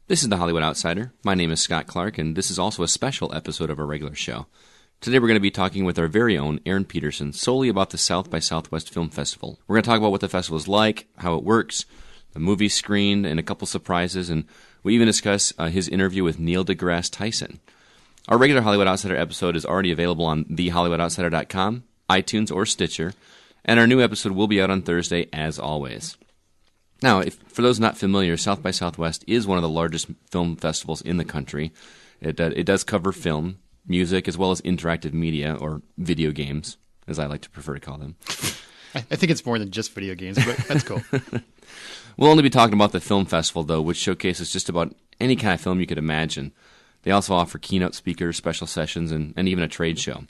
This is the Hollywood Outsider. My name is Scott Clark, and this is also a special episode of our regular show. Today we're going to be talking with our very own Aaron Peterson solely about the South by Southwest Film Festival. We're going to talk about what the festival is like, how it works, the movies screened, and a couple surprises, and we even discuss his interview with Neil deGrasse Tyson. Our regular Hollywood Outsider episode is already available on thehollywoodoutsiders.com, iTunes, or Stitcher, and our new episode will be out on Thursday, as always. Now, for those not familiar, South by Southwest is one of the largest film festivals in the country. It does cover film, music, as well as interactive media, or video games, as I like to prefer to call them. I think it's more than just video games, but that's cool. We'll only be talking about the film festival, though, which showcases just about any kind of film you could imagine. They also offer keynote speakers, special sessions, and even a trade show.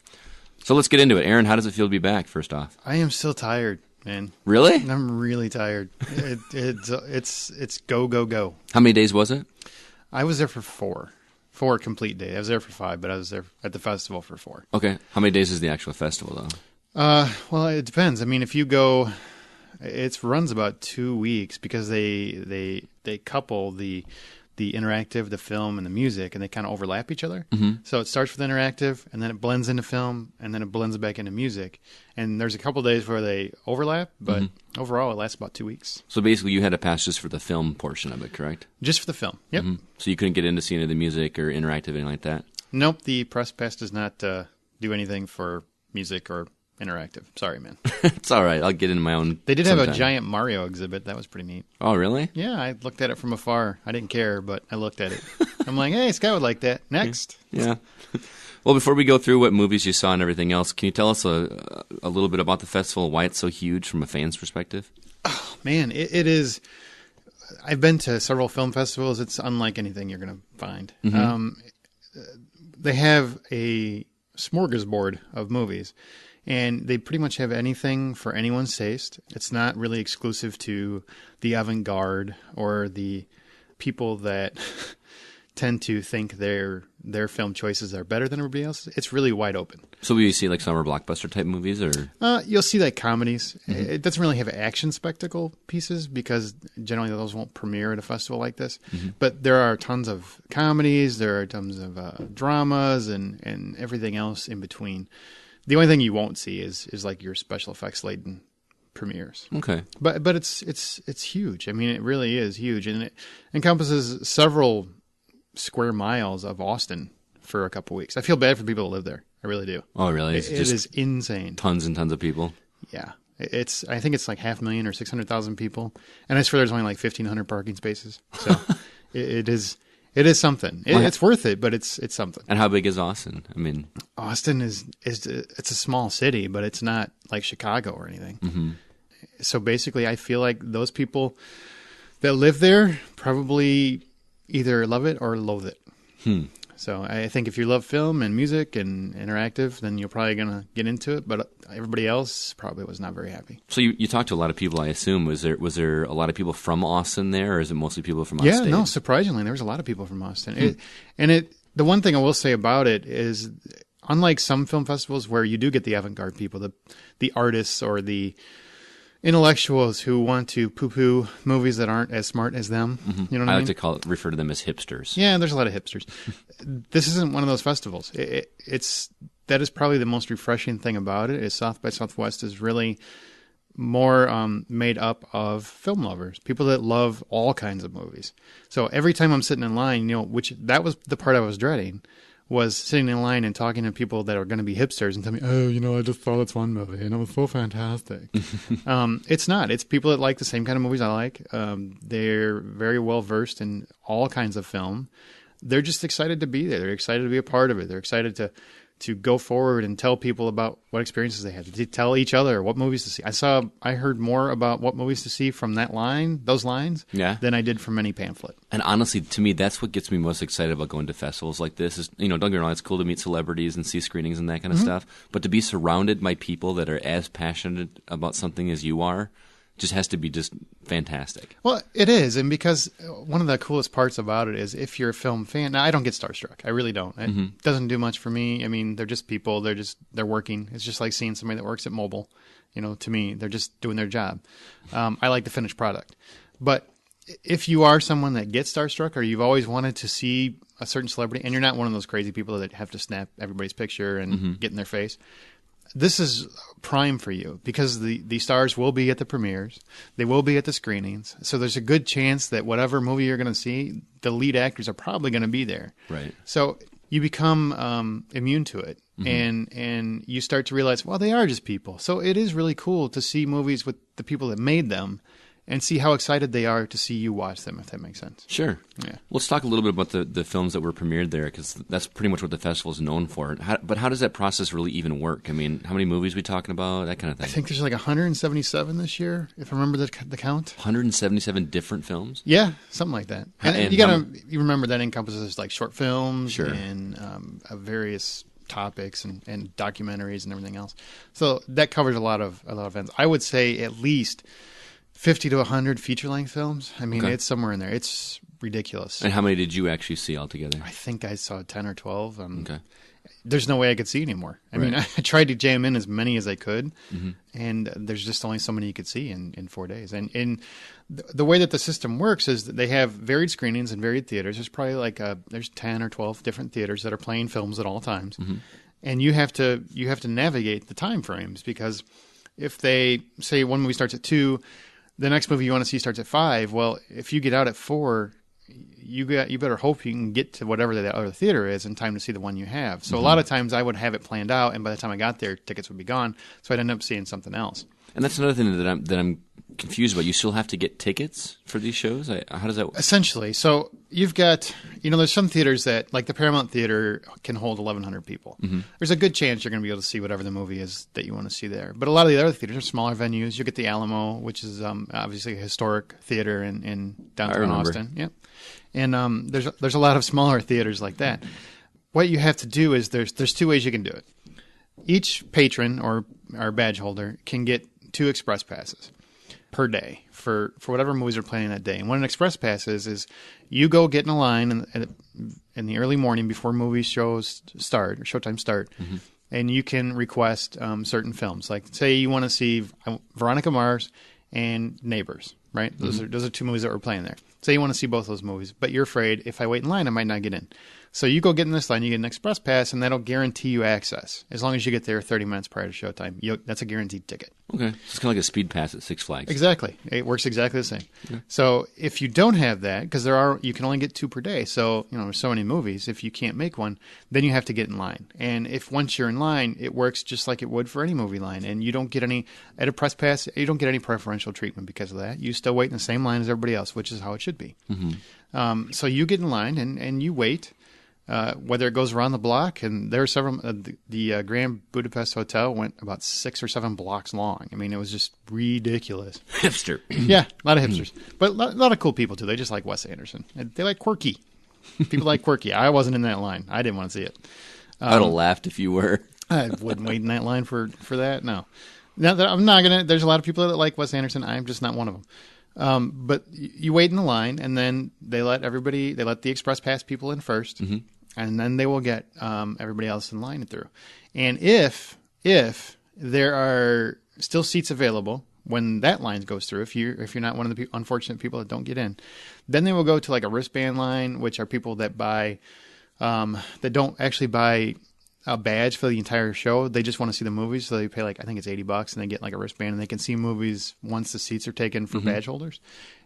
So let's get into it. Aaron, how does it feel to be back, first off? I am still tired, man. Really? I'm really tired. It's go, go, go. How many days was it? I was there for four complete days. I was there for 5, but I was there at the festival for 4. Okay. How many days is the actual festival, though? Well, it depends. I mean, if you go, it runs about 2 weeks because they couple the interactive, the film, and the music, and they kind of overlap each other. Mm-hmm. So it starts with interactive, and then it blends into film, and then it blends back into music. And there's a couple of days where they overlap, but overall it lasts about 2 weeks. So basically you had to pass just for the film portion of it, correct? Just for the film, yep. Mm-hmm. So you couldn't get into seeing any of the music or interactive, anything like that? Nope, the press pass does not do anything for music or interactive. Sorry, man. It's all right. I'll get into my own. They did have a giant Mario exhibit. That was pretty neat. Oh, really? Yeah, I looked at it from afar. I didn't care, but I looked at it. I'm like, hey, Scott would like that. Next. Yeah. Well, before we go through what movies you saw and everything else, can you tell us a little bit about the festival, why it's so huge from a fan's perspective? Oh, man, it is. I've been to several film festivals. It's unlike anything you're going to find. Mm-hmm. They have a smorgasbord of movies. And they pretty much have anything for anyone's taste. It's not really exclusive to the avant-garde or the people that tend to think their film choices are better than everybody else. It's really wide open. So will you see like summer blockbuster type movies, or you'll see like comedies. Mm-hmm. It doesn't really have action spectacle pieces because generally those won't premiere at a festival like this. Mm-hmm. But there are tons of comedies. There are tons of dramas and everything else in between. The only thing you won't see is like your special effects laden premieres. Okay. But it's huge. I mean, it really is huge, and it encompasses several square miles of Austin for a couple weeks. I feel bad for people that live there. I really do. Oh, really? It is insane. Tons and tons of people. Yeah. I think it's like 500,000 or 600,000 people, and I swear there's only like 1,500 parking spaces. So it is. It is something. It's worth it, but it's something. And how big is Austin? I mean, Austin is it's a small city, but it's not like Chicago or anything. Mm-hmm. So basically, I feel like those people that live there probably either love it or loathe it. So I think if you love film and music and interactive, then you're probably going to get into it. But everybody else probably was not very happy. So you talked to a lot of people, I assume. Was there a lot of people from Austin there, or is it mostly people from Austin? Yeah, no, surprisingly, there was a lot of people from Austin. The one thing I will say about it is, unlike some film festivals where you do get the avant-garde people, the artists or the intellectuals who want to poo-poo movies that aren't as smart as them. Mm-hmm. You know what I mean? I like to refer to them as hipsters. Yeah, there's a lot of hipsters. This isn't one of those festivals. That is probably the most refreshing thing about it. Is South by Southwest is really more made up of film lovers, people that love all kinds of movies. So every time I'm sitting in line, that was the part I was dreading, was sitting in line and talking to people that are going to be hipsters and tell me, oh, I just saw this one movie and it was so fantastic. It's not. It's people that like the same kind of movies I like. They're very well versed in all kinds of film. They're just excited to be there. They're excited to be a part of it. They're excited to go forward and tell people about what experiences they had, to tell each other what movies to see. I heard more about what movies to see from those lines, than I did from any pamphlet. And honestly, to me, that's what gets me most excited about going to festivals like this. Is don't get me wrong, it's cool to meet celebrities and see screenings and that kind of stuff, but to be surrounded by people that are as passionate about something as you are, just has to be just fantastic. Well, it is, and because one of the coolest parts about it is if you're a film fan. Now, I don't get starstruck. I really don't. It doesn't do much for me. I mean, they're just people. They're working. It's just like seeing somebody that works at mobile. To me, they're just doing their job. I like the finished product. But if you are someone that gets starstruck or you've always wanted to see a certain celebrity and you're not one of those crazy people that have to snap everybody's picture and get in their face, this is prime for you because the stars will be at the premieres. They will be at the screenings. So there's a good chance that whatever movie you're going to see, the lead actors are probably going to be there. Right. So you become immune to it. And you start to realize, well, they are just people. So it is really cool to see movies with the people that made them and see how excited they are to see you watch them, if that makes sense. Sure. Yeah. Let's talk a little bit about the films that were premiered there, because that's pretty much what the festival is known for. But how does that process really even work? I mean, how many movies are we talking about? That kind of thing. I think there's like 177 this year, if I remember the count. 177 different films? Yeah, something like that. And you remember that encompasses like short films sure. and various topics and documentaries and everything else. So that covers a lot of events. I would say at least 50 to 100 feature-length films. I mean, It's somewhere in there. It's ridiculous. And how many did you actually see altogether? I think I saw 10 or 12. Okay. There's no way I could see anymore. I mean, I tried to jam in as many as I could, and there's just only so many you could see in 4 days. And the way that the system works is that they have varied screenings in varied theaters. There's probably there's 10 or 12 different theaters that are playing films at all times. And you have to navigate the time frames, because if they say one movie starts at 2, the next movie you want to see starts at 5. Well, if you get out at 4, you better hope you can get to whatever the other theater is in time to see the one you have. So a lot of times I would have it planned out, and by the time I got there, tickets would be gone. So I'd end up seeing something else. And that's another thing that I'm confused about. You still have to get tickets for these shows? How does that work? Essentially. So you've got, there's some theaters that, like the Paramount Theater, can hold 1,100 people. There's a good chance you're going to be able to see whatever the movie is that you want to see there. But a lot of the other theaters are smaller venues. You get the Alamo, which is obviously a historic theater in downtown Austin. Yep. And there's a lot of smaller theaters like that. What you have to do is there's 2 ways you can do it. Each patron or badge holder can get 2 express passes per day for whatever movies are playing that day. And what an express pass is you go get in a line in the early morning before movie shows start or showtime start, and you can request certain films. Like, say you want to see Veronica Mars and Neighbors, right? Those are 2 movies that were playing there. Say you want to see both those movies, but you're afraid if I wait in line, I might not get in. So you go get in this line, you get an express pass, and that'll guarantee you access. As long as you get there 30 minutes prior to showtime, that's a guaranteed ticket. Okay. So it's kind of like a speed pass at Six Flags. Exactly. It works exactly the same. Okay. So if you don't have that, because you can only get 2 per day, so there's so many movies, if you can't make one, then you have to get in line. And if once you're in line, it works just like it would for any movie line, and you don't get at a press pass, you don't get any preferential treatment because of that. You still wait in the same line as everybody else, which is how it should be. So you get in line and you wait. Whether it goes around the block, and there are several. The Grand Budapest Hotel went about 6 or 7 blocks long. I mean, it was just ridiculous. Hipster. Yeah, a lot of hipsters, but a lot of cool people too. They just like Wes Anderson. They like quirky. People like quirky. I wasn't in that line. I didn't want to see it. I would have laughed if you were. I wouldn't wait in that line for that. No. Now that I'm not gonna. There's a lot of people that like Wes Anderson. I'm just not one of them. But you wait in the line, and then they let the express pass people in first, and then they will get everybody else in line through. And if there are still seats available when that line goes through, if you're not one of the unfortunate people that don't get in, then they will go to like a wristband line, which are people that buy that don't actually buy a badge for the entire show. They just want to see the movies, so they pay I think it's $80, and they get like a wristband, and they can see movies once the seats are taken for badge holders.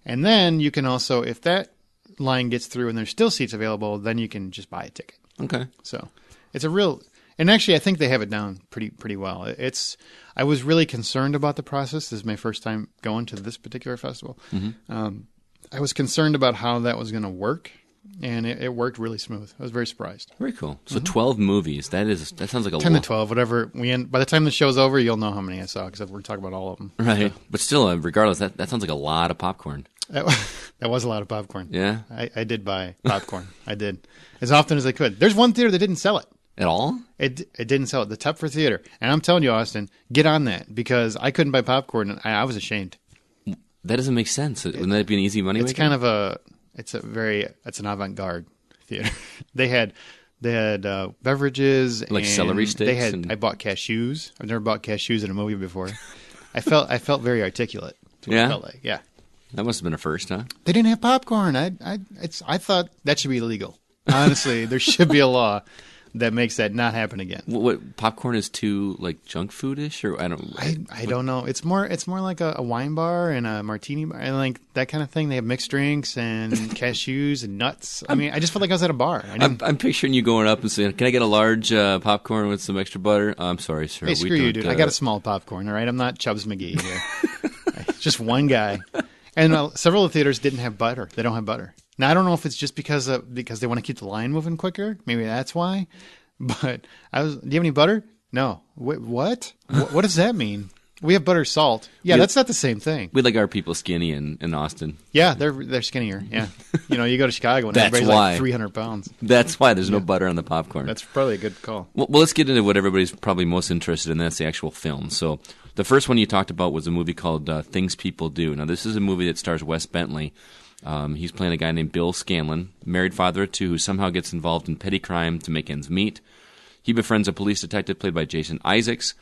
And then you can also, if that line gets through and there's still seats available, then you can just buy a ticket. Okay. So it's a real, and actually I think they have it down pretty well. I was really concerned about the process. This is my first time going to this particular festival. I was concerned about how that was going to work. And it worked really smooth. I was very surprised. Very cool. So 12 movies. That sounds like a 10 to 12, whatever. By the time the show's over, you'll know how many I saw because we're talking about all of them. Right. So. But still, regardless, that sounds like a lot of popcorn. That was a lot of popcorn. Yeah. I did buy popcorn. I did. As often as I could. There's one theater that didn't sell it. At all? It didn't sell it. The Tupfer Theater. And I'm telling you, Austin, get on that because I couldn't buy popcorn and I was ashamed. That doesn't make sense. Wouldn't that be an easy money maker? It's kind of it's an avant-garde theater. They had beverages, like and celery sticks. I bought cashews. I've never bought cashews in a movie before. I felt very articulate. To what it felt like. Yeah. That must have been a first, huh? They didn't have popcorn. I thought that should be illegal. Honestly, there should be a law that makes that not happen again. What popcorn is too like junk foodish, or I don't know. It's more like a wine bar and a martini bar and like that kind of thing. They have mixed drinks and cashews and nuts. I mean, I just felt like I was at a bar. I'm picturing you going up and saying, "Can I get a large popcorn with some extra butter?" I'm sorry, sir. Hey, screw you, dude. I got a small popcorn. All right, I'm not Chubbs McGee here. Just one guy. And several of the theaters didn't have butter. They don't have butter. Now, I don't know if it's just because they want to keep the line moving quicker. Maybe that's why. But do you have any butter? No. Wait, what? What does that mean? We have butter salt. Yeah, that's not the same thing. We like our people skinny in Austin. Yeah, they're skinnier. Yeah. You go to Chicago and everybody's like 300 pounds. That's why there's no butter on the popcorn. That's probably a good call. Well, let's get into what everybody's probably most interested in. That's the actual film. So the first one you talked about was a movie called Things People Do. Now, this is a movie that stars Wes Bentley. He's playing a guy named Bill Scanlon, married father of two, who somehow gets involved in petty crime to make ends meet. He befriends a police detective played by Jason Isaacs,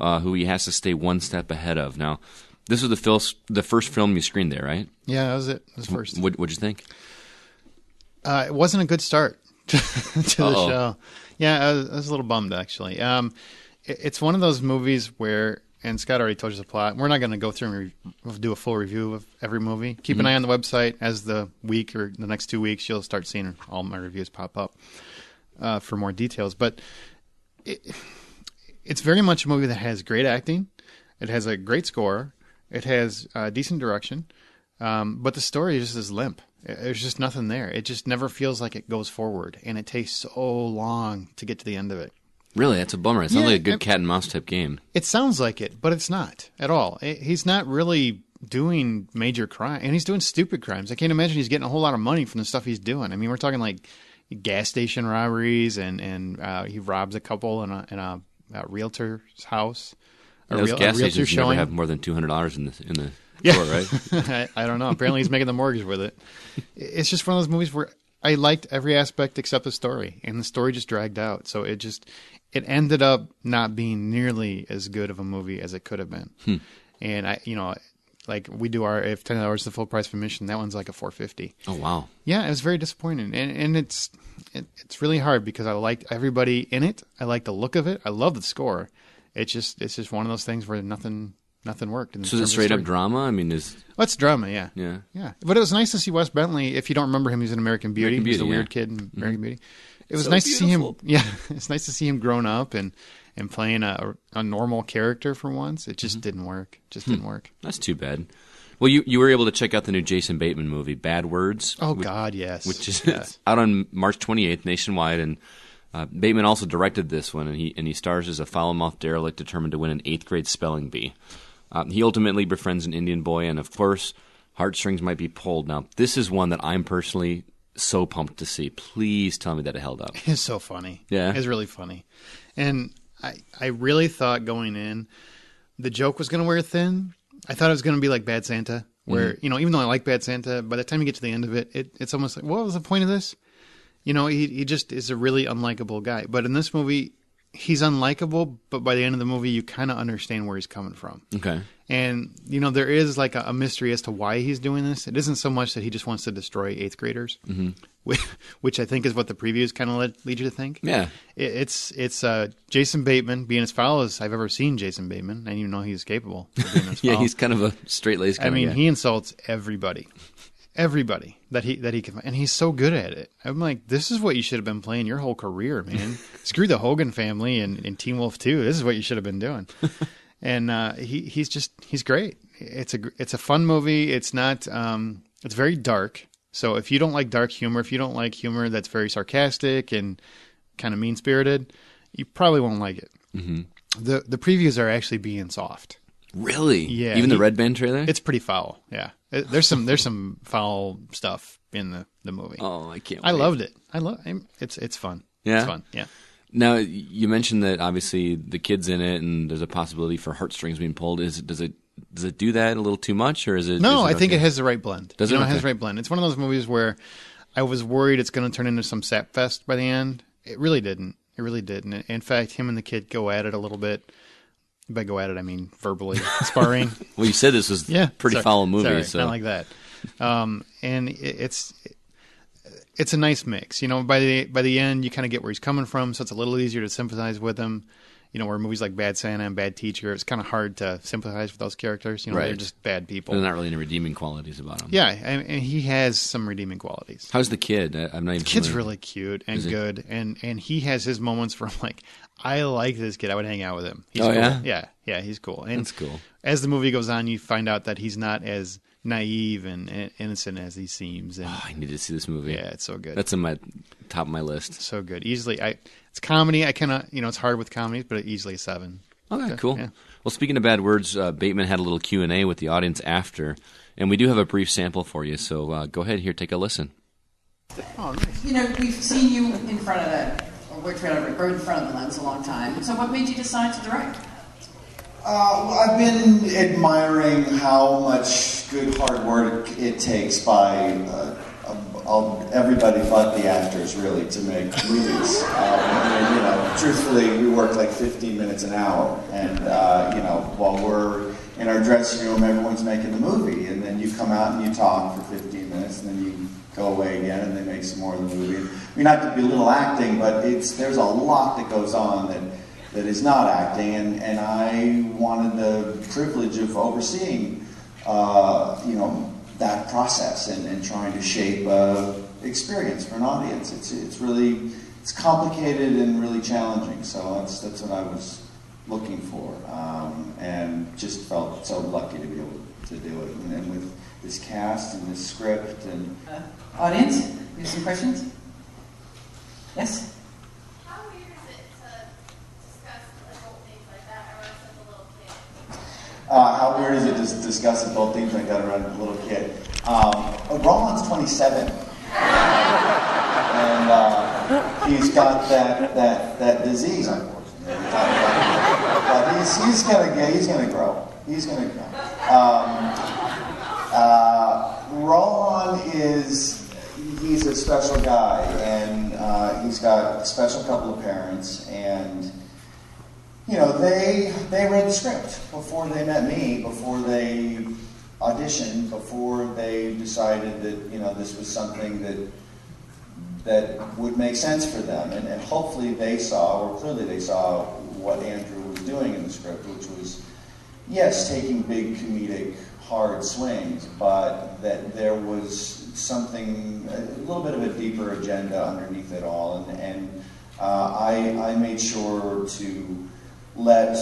who he has to stay one step ahead of. Now, this was the first film you screened there, right? Yeah, that was it. It was first. What'd you think? It wasn't a good start to the show. Yeah, I was a little bummed, actually. It's one of those movies where, and Scott already told you the plot, we're not going to go through and do a full review of every movie. Keep an eye on the website. As the week or the next 2 weeks, you'll start seeing all my reviews pop up for more details. But it's very much a movie that has great acting. It has a great score. It has decent direction. But the story just is limp. There's just nothing there. It just never feels like it goes forward. And it takes so long to get to the end of it. Really? That's a bummer. It sounds like a good cat and mouse type game. It sounds like it, but it's not at all. He's not really doing major crime. And he's doing stupid crimes. I can't imagine he's getting a whole lot of money from the stuff he's doing. I mean, we're talking like gas station robberies, and he robs a couple in a realtor's house. Those gas stations never have more than $200 in the store, right? I don't know. Apparently, he's making the mortgage with it. It's just one of those movies where I liked every aspect except the story, and the story just dragged out. So it ended up not being nearly as good of a movie as it could have been. And like we do if $10 is the full price of admission, that one's like a $4.50. Oh wow! Yeah, it was very disappointing, and it's really hard because I liked everybody in it. I like the look of it. I love the score. It's just one of those things where nothing worked. So is it straight up drama? I mean, it's drama, yeah. But it was nice to see Wes Bentley. If you don't remember him, he's in American Beauty. He's a weird kid in American Beauty. It was nice to see him. Yeah, it's nice to see him grown up and playing a normal character for once. It just didn't work. Didn't work. That's too bad. Well, you were able to check out the new Jason Bateman movie, Bad Words. Oh, God, yes. Which is out on March 28th nationwide, and Bateman also directed this one, and he stars as a foul-mouthed derelict determined to win an 8th grade spelling bee. He ultimately befriends an Indian boy, and of course, heartstrings might be pulled. Now, this is one that I'm personally so pumped to see. Please tell me that it held up. It's so funny. Yeah. It's really funny. And I really thought going in, the joke was going to wear thin. I thought it was going to be like Bad Santa, where, even though I like Bad Santa, by the time you get to the end of it, it's almost like, what was the point of this? He just is a really unlikable guy. But in this movie, he's unlikable, but by the end of the movie, you kind of understand where he's coming from. Okay. And, there is like a mystery as to why he's doing this. It isn't so much that he just wants to destroy 8th graders, which I think is what the previews kind of lead you to think. Yeah. It's Jason Bateman being as foul as I've ever seen Jason Bateman. I didn't even know he was capable of being as foul. Yeah, he's kind of a straight-laced guy. I mean, he insults everybody that he can, and he's so good at it. I'm like, this is what you should have been playing your whole career, man. Screw the Hogan family and Teen Wolf 2. This is what you should have been doing. And he's great. It's a fun movie. It's not it's very dark. So if you don't like dark humor, if you don't like humor that's very sarcastic and kind of mean spirited, you probably won't like it. The previews are actually being soft. Really? Yeah. Even the Red Band trailer? It's pretty foul. Yeah. There's some foul stuff in the movie. Oh, I can't wait. I loved it. It's fun. Yeah. It's fun. Yeah. Now, you mentioned that obviously the kid's in it and there's a possibility for heartstrings being pulled. Does it do that a little too much, or is it? No, I think it has the right blend. Does it? It has the right blend. It's one of those movies where I was worried it's going to turn into some sap fest by the end. It really didn't. In fact, him and the kid go at it a little bit. By go at it, I mean verbally sparring. Well, you said this was pretty foul movie, so not like that. And it's a nice mix. By the end, you kind of get where he's coming from, so it's a little easier to sympathize with him. Where movies like Bad Santa and Bad Teacher, it's kind of hard to sympathize with those characters. Right. They're just bad people. There's not really any redeeming qualities about him. Yeah, and he has some redeeming qualities. How's the kid? I'm not even. The kid's really cute and good, and he has his moments where I'm like, I like this kid. I would hang out with him. He's cool. Yeah, he's cool. And that's cool. As the movie goes on, you find out that he's not as naive and innocent as he seems. And, I need to see this movie. Yeah, it's so good. That's on my top of my list. So good. Easily, it's comedy. I cannot, it's hard with comedies, but easily a 7. Okay, cool. Yeah. Well, speaking of bad words, Bateman had a little Q&A with the audience after, and we do have a brief sample for you, so go ahead here, take a listen. Oh, nice. We've seen you in front of in front of the lens a long time. So what made you decide to direct? I've been admiring how much good hard work it takes by everybody but the actors, really, to make movies. Truthfully, we work like 15 minutes an hour, and while we're in our dressing room, everyone's making the movie, and then you come out and you talk for 15 minutes, and then you go away again, and they make some more of the movie. I mean, not to belittle acting, but there's a lot that goes on that is not acting, and I wanted the privilege of overseeing, that process and trying to shape experience for an audience. It's complicated and really challenging. So that's what I was looking for, and just felt so lucky to be able to do it. And then with this cast and this script and audience, you have some questions? Yes. How weird is it to discuss adult themes like that around a little kid? Roland's 27, and he's got that disease, unfortunately. But he's gonna grow. He's gonna grow. Roland he's a special guy, and he's got a special couple of parents, and they read the script before they met me, before they auditioned, before they decided that this was something that would make sense for them, and hopefully they saw, or clearly they saw, what Andrew was doing in the script, which was, yes, taking big comedic hard swings, but that there was something, a little bit of a deeper agenda underneath it all, and I made sure to let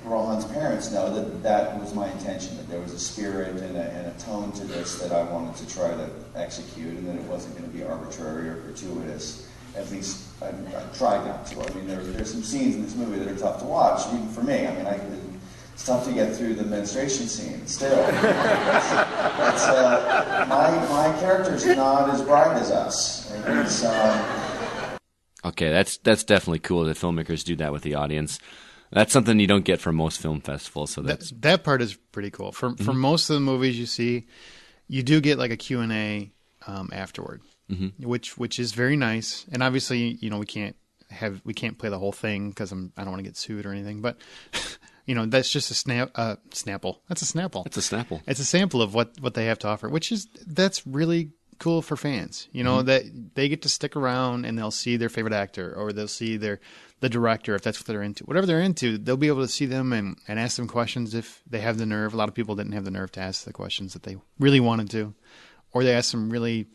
Rohan's parents know that was my intention, that there was a spirit and a tone to this that I wanted to try to execute, and that it wasn't going to be arbitrary or gratuitous. At least I tried not to. I mean, there's some scenes in this movie that are tough to watch, even for me. I mean, it's tough to get through the menstruation scene. Still, my character's not as bright as us. Okay, that's definitely cool that filmmakers do that with the audience. That's something you don't get from most film festivals. So that part is pretty cool. For most of the movies you see, you do get like a Q&A afterward, which is very nice. And obviously, we can't play the whole thing because I don't want to get sued or anything. But that's just a snapple. That's a snapple. It's a snapple. It's a sample of what they have to offer, that's really cool for fans. That they get to stick around and they'll see their favorite actor, or they'll see the director, if that's what they're into. Whatever they're into, they'll be able to see them and ask them questions if they have the nerve. A lot of people didn't have the nerve to ask the questions that they really wanted to, or they ask some really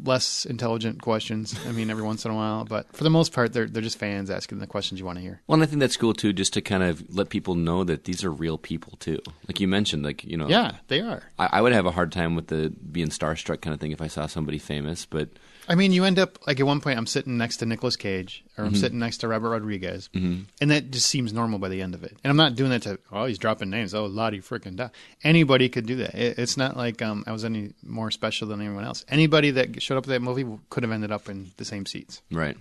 less intelligent questions. I mean, every once in a while, but for the most part, they're just fans asking the questions you want to hear. Well, and I think that's cool too, just to kind of let people know that these are real people too. Like you mentioned, Yeah, they are. I would have a hard time with the being starstruck kind of thing if I saw somebody famous, but I mean, you end up, like at one point I'm sitting next to Nicolas Cage, or I'm sitting next to Robert Rodriguez, and that just seems normal by the end of it. And I'm not doing that to, he's dropping names, Lottie frickin' da. Anybody could do that. It's not like I was any more special than anyone else. Anybody that showed up at that movie could have ended up in the same seats. Right.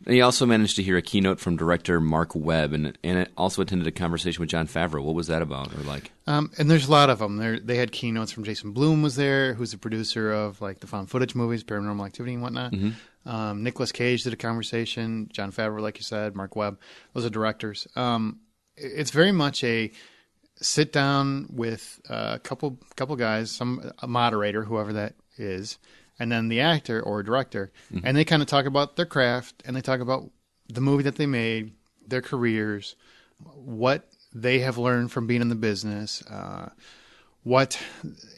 And he also managed to hear a keynote from director Mark Webb, and it also attended a conversation with Jon Favreau. What was that about, or like? And there's a lot of them. They had keynotes from Jason Blum was there, who's the producer of like the found footage movies, Paranormal Activity and whatnot. Nicolas Cage did a conversation. Jon Favreau, like you said, Mark Webb. Those are directors. it's very much a sit down with a couple guys, a moderator, whoever that is, and then the actor or director, and they kind of talk about their craft, and they talk about the movie that they made, their careers, what they have learned from being in the business, what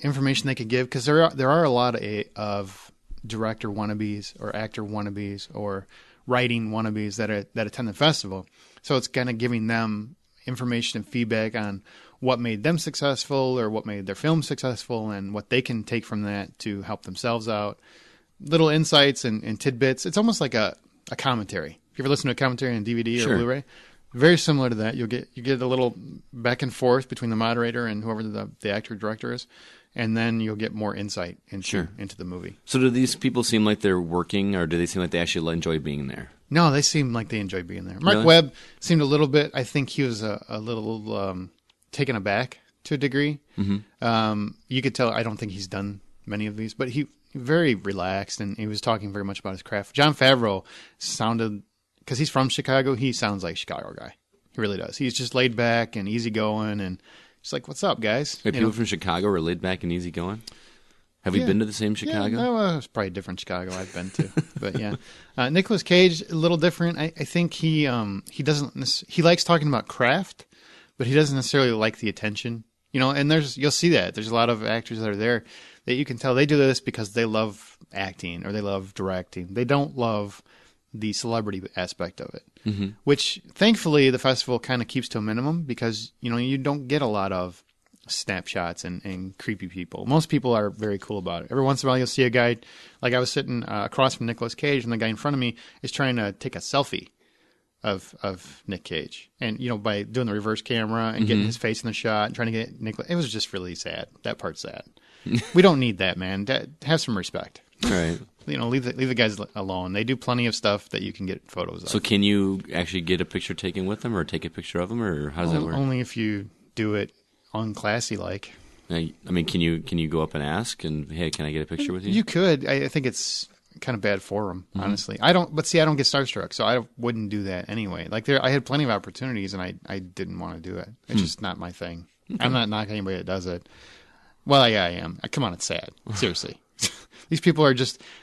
information they could give, because there are a lot of director wannabes or actor wannabes or writing wannabes that attend the festival. So it's kind of giving them information and feedback on what made them successful or what made their film successful and what they can take from that to help themselves out. Little insights and tidbits. It's almost like a commentary. If you ever listen to a commentary on DVD or Blu-ray, very similar to that. You get a little back and forth between the moderator and whoever the actor or director is, and then you'll get more insight into the movie. So do these people seem like they're working, or do they seem like they actually enjoy being there? No, they seem like they enjoy being there. Mark Really? Webb seemed a little bit, I think he was a little taken aback to a degree. Mm-hmm. You could tell, I don't think he's done many of these, but he very relaxed, and he was talking very much about his craft. Jon Favreau sounded, because he's from Chicago, he sounds like a Chicago guy. He really does. He's just laid back and easygoing, and just like, what's up, guys? Wait, people from Chicago are laid back and easygoing? Have we been to the same Chicago? Yeah, well, it's probably a different Chicago I've been to, but yeah. Nicolas Cage, a little different. I think he doesn't. He likes talking about craft, but he doesn't necessarily like the attention. And you'll see that there's a lot of actors that are there that you can tell they do this because they love acting or they love directing. They don't love the celebrity aspect of it, which thankfully the festival kind of keeps to a minimum because you don't get a lot of snapshots and creepy people. Most people are very cool about it. Every once in a while you'll see a guy, like I was sitting across from Nicolas Cage, and the guy in front of me is trying to take a selfie of Nick Cage, and by doing the reverse camera and getting his face in the shot and trying to get Nicolas. It was just really sad. That part's sad. We don't need that, man. Have some respect. All right. Leave the guys alone. They do plenty of stuff that you can get photos of. So can you actually get a picture taken with them, or take a picture of them, or how does that work? Only if you do it unclassy like. I mean, can you go up and ask, and hey, can I get a picture with you? You could. I think it's kind of bad form, honestly. I don't get starstruck, so I wouldn't do that anyway. Like I had plenty of opportunities, and I didn't want to do it. It's just not my thing. Okay. I'm not knocking anybody that does it. Well, yeah, I am. Come on, it's sad. Seriously. These people are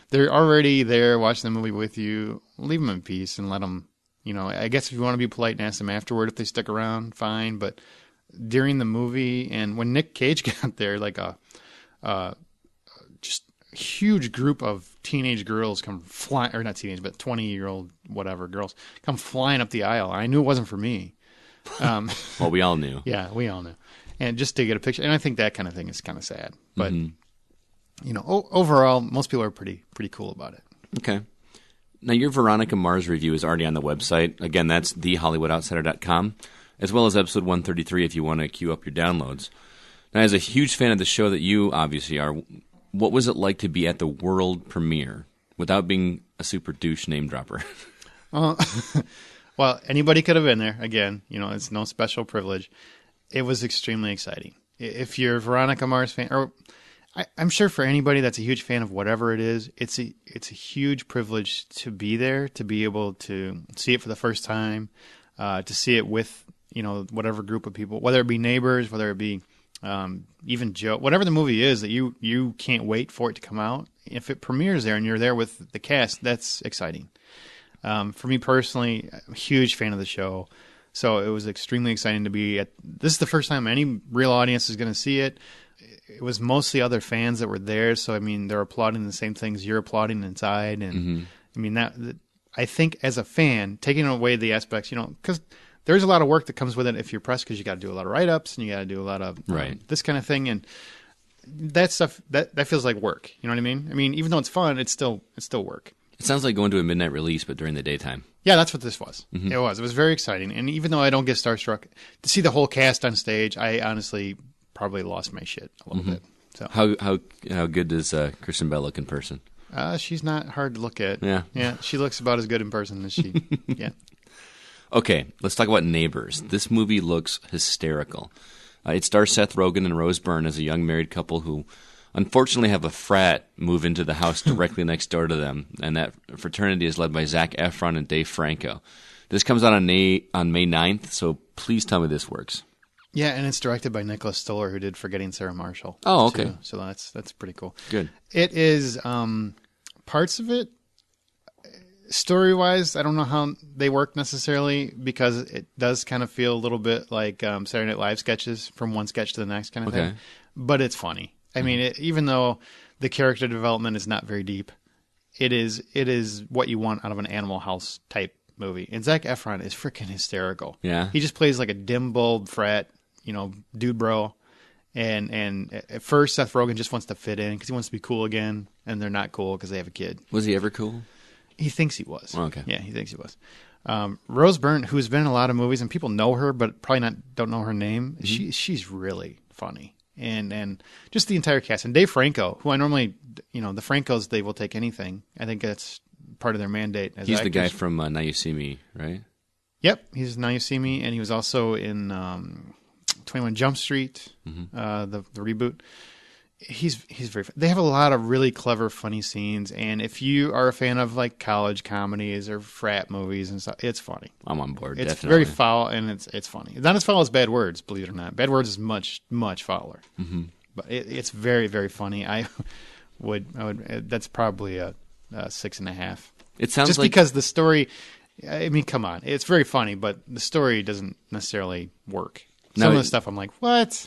they're already there watching the movie with you. Leave them in peace and let them, I guess if you want to be polite and ask them afterward if they stick around, fine. But during the movie, and when Nick Cage got there, like just a huge group of teenage girls come flying, or not teenage, but 20-year-old whatever girls come flying up the aisle. I knew it wasn't for me. Well, we all knew. Yeah, we all knew. And just to get a picture, and I think that kind of thing is kind of sad. But, overall, most people are pretty cool about it. Okay. Now, your Veronica Mars review is already on the website. Again, that's thehollywoodoutsiders.com, as well as episode 133 if you want to queue up your downloads. Now, as a huge fan of the show that you obviously are, what was it like to be at the world premiere without being a super douche name dropper? Well, anybody could have been there. Again, it's no special privilege. It was extremely exciting. If you're a Veronica Mars fan, or I'm sure for anybody that's a huge fan of whatever it is, it's a huge privilege to be there, to be able to see it for the first time, to see it with whatever group of people, whether it be neighbors, whether it be even Joe, whatever the movie is that you can't wait for it to come out. If it premieres there and you're there with the cast, that's exciting. For me personally, I'm a huge fan of the show. So it was extremely exciting to be at. This is the first time any real audience is going to see it. It was mostly other fans that were there. So, I mean, they're applauding the same things you're applauding inside. And I mean, I think as a fan, taking away the aspects, because there's a lot of work that comes with it if you're press, because you got to do a lot of write-ups and you got to do a lot of this kind of thing. And that stuff, that feels like work. You know what I mean? I mean, even though it's fun, it's still work. It sounds like going to a midnight release, but during the daytime. Yeah, that's what this was. Mm-hmm. It was very exciting. And even though I don't get starstruck, to see the whole cast on stage, I honestly probably lost my shit a little bit. So how good does Kristen Bell look in person? She's not hard to look at. Yeah. She looks about as good in person as she. Yeah. Okay, let's talk about Neighbors. This movie looks hysterical. It stars Seth Rogen and Rose Byrne as a young married couple who unfortunately have a frat move into the house directly next door to them, and that fraternity is led by Zac Efron and Dave Franco. This comes out on May 9th, so please tell me this works. Yeah, and it's directed by Nicholas Stoller, who did Forgetting Sarah Marshall. Oh, okay. Too. So that's pretty cool. Good. It is parts of it, story-wise, I don't know how they work necessarily, because it does kind of feel a little bit like Saturday Night Live sketches from one sketch to the next kind of thing. But it's funny. I mean, even though the character development is not very deep, it is what you want out of an Animal House type movie. And Zac Efron is freaking hysterical. Yeah. He just plays like a dim-bulb frat, dude bro. And at first, Seth Rogen just wants to fit in because he wants to be cool again, and they're not cool because they have a kid. Was he ever cool? He thinks he was. Oh, okay. Yeah, he thinks he was. Rose Byrne, who's been in a lot of movies, and people know her, but probably don't know her name. Mm-hmm. She's really funny. And just the entire cast. And Dave Franco, who I normally, the Francos, they will take anything. I think that's part of their mandate as He's actors. the guy from Now You See Me, right? Yep, he's Now You See Me, and he was also in 21 Jump Street, the reboot. He's very fun. They have a lot of really clever, funny scenes, and if you are a fan of like college comedies or frat movies and stuff, it's funny. I'm on board. It's definitely very foul, and it's funny. It's not as foul as Bad Words, believe it or not. Bad Words is much fouler, but it's very, very funny. I would. That's probably a 6.5. It sounds just like because the story. I mean, come on, it's very funny, but the story doesn't necessarily work. Some of the stuff I'm like, what?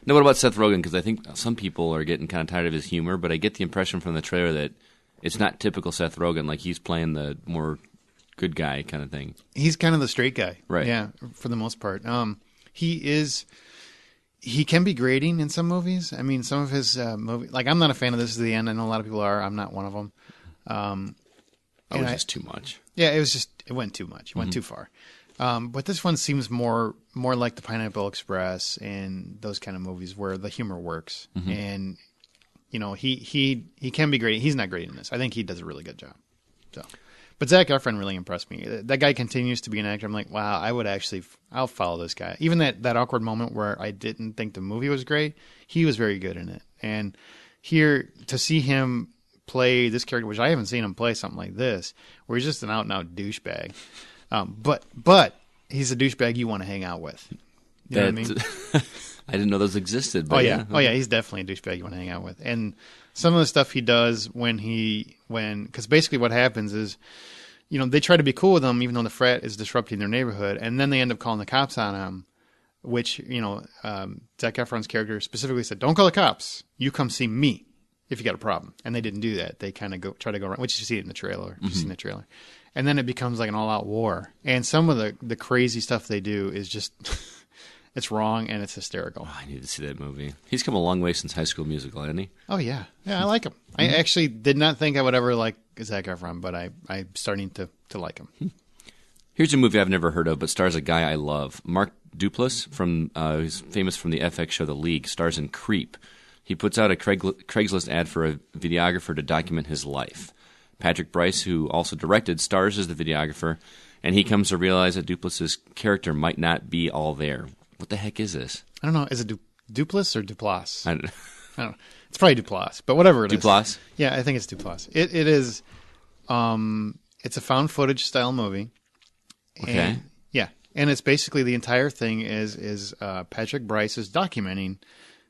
No, what about Seth Rogen? Because I think some people are getting kind of tired of his humor, but I get the impression from the trailer that it's not typical Seth Rogen. Like he's playing the more good guy kind of thing. He's kind of the straight guy, right? Yeah, for the most part. He can be grating in some movies. I mean, some of his movies. Like I'm not a fan of This Is the End. I know a lot of people are. I'm not one of them. It was just too much. Yeah, it went too much. It went too far. But this one seems more like the Pineapple Express and those kind of movies where the humor works. And he can be great. He's not great in this. I think he does a really good job. So, but Zac Efron really impressed me. That guy continues to be an actor. I'm like, wow, I'll follow this guy. Even that awkward moment where I didn't think the movie was great, he was very good in it. And here to see him play this character, which I haven't seen him play something like this, where he's just an out and out douchebag. But he's a douchebag you want to hang out with. You know what I mean? I didn't know those existed. But Oh yeah, he's definitely a douchebag you want to hang out with. And some of the stuff he does because basically what happens is, they try to be cool with him even though the frat is disrupting their neighborhood, and then they end up calling the cops on him. Which Zac Efron's character specifically said, "Don't call the cops. You come see me if you got a problem." And they didn't do that. They kind of try to go around, which you see it in the trailer. You've seen the trailer. And then it becomes like an all-out war. And some of the crazy stuff they do is just, it's wrong and it's hysterical. Oh, I need to see that movie. He's come a long way since High School Musical, hasn't he? Oh, yeah. Yeah, I like him. I actually did not think I would ever like Zac Efron, but I'm starting to like him. Here's a movie I've never heard of, but stars a guy I love. Mark Duplass, who's famous from the FX show The League, stars in Creep. He puts out a Craigslist ad for a videographer to document his life. Patrick Bryce, who also directed, stars as the videographer, and he comes to realize that Duplass's character might not be all there. What the heck is this? I don't know. Is it Duplass or Duplass? I don't know. It's probably Duplass, but whatever it is. Duplass? Yeah, I think it's Duplass. It is. It's a found footage style movie. Okay. And, yeah, and it's basically the entire thing is Patrick Bryce is documenting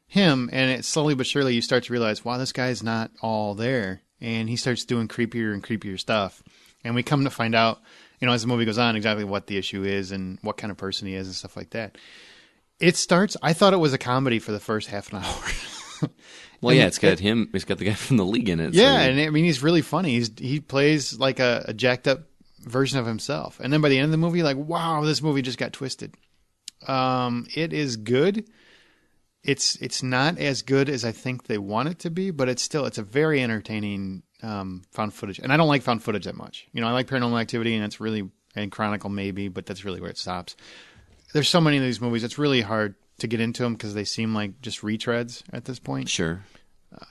him, and it slowly but surely you start to realize, wow, this guy's not all there. And he starts doing creepier and creepier stuff. And we come to find out, as the movie goes on, exactly what the issue is and what kind of person he is and stuff like that. I thought it was a comedy for the first half an hour. Well, yeah, it's got the guy from The League in it. Yeah, so. and I mean, he's really funny. He plays like a jacked up version of himself. And then by the end of the movie, you're like, wow, this movie just got twisted. It is good. It's not as good as I think they want it to be, but it's a very entertaining found footage. And I don't like found footage that much. I like Paranormal Activity and Chronicle maybe, but that's really where it stops. There's so many of these movies, it's really hard to get into them because they seem like just retreads at this point. Sure.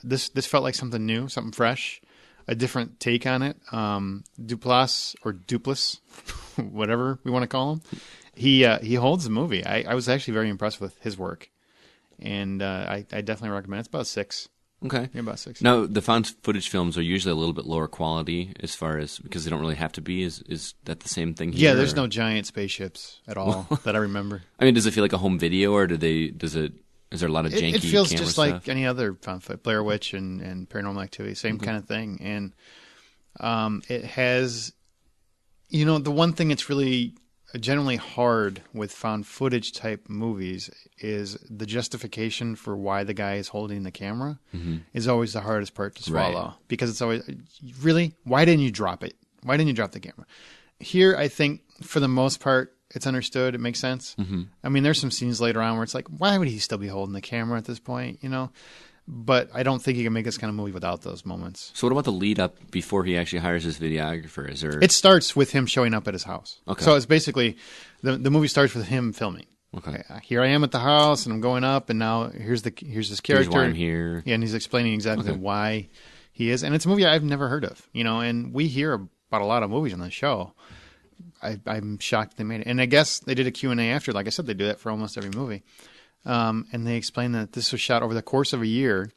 This felt like something new, something fresh, a different take on it. Duplass, whatever we want to call him, he holds the movie. I was actually very impressed with his work. And I definitely recommend it. It's about 6. Okay. Yeah, about 6. Now, the found footage films are usually a little bit lower quality as far as, because they don't really have to be. Is that the same thing here? Yeah, there's no giant spaceships at all that I remember. I mean, does it feel like a home video, or is there a lot of janky It feels camera just stuff? like any other found footage, Blair Witch and Paranormal Activity, same kind of thing. And it has, the one thing that's really generally hard with found footage type movies is the justification for why the guy is holding the camera is always the hardest part to swallow. Right. Because it's always, really? Why didn't you drop it? Why didn't you drop the camera? Here, I think, for the most part, it's understood. It makes sense. I mean, there's some scenes later on where it's like, why would he still be holding the camera at this point, But I don't think you can make this kind of movie without those moments. So what about the lead up before he actually hires his videographer? Is there? It starts with him showing up at his house. Okay. So it's basically, the movie starts with him filming. Okay. Here I am at the house, and I'm going up, and now here's this character. Here's why I'm here. Yeah, and he's explaining exactly why he is. And it's a movie I've never heard of, and we hear about a lot of movies on the show. I'm shocked they made it. And I guess they did a Q&A after. Like I said, they do that for almost every movie. And they explained that this was shot over the course of a year,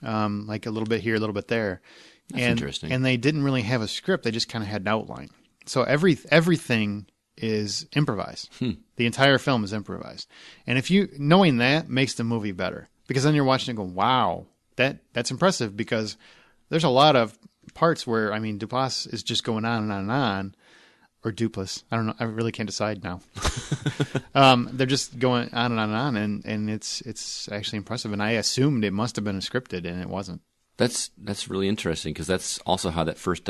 like a little bit here, a little bit there. That's interesting. And they didn't really have a script. They just kind of had an outline. So everything is improvised. The entire film is improvised. And knowing that makes the movie better. Because then you're watching it going, wow, that's impressive, because there's a lot of parts where, Duplass is just going on and on and on. Or Duplass. I don't know. I really can't decide now. They're just going on and on and on, and it's actually impressive. And I assumed it must have been scripted, and it wasn't. That's really interesting, because that's also how that first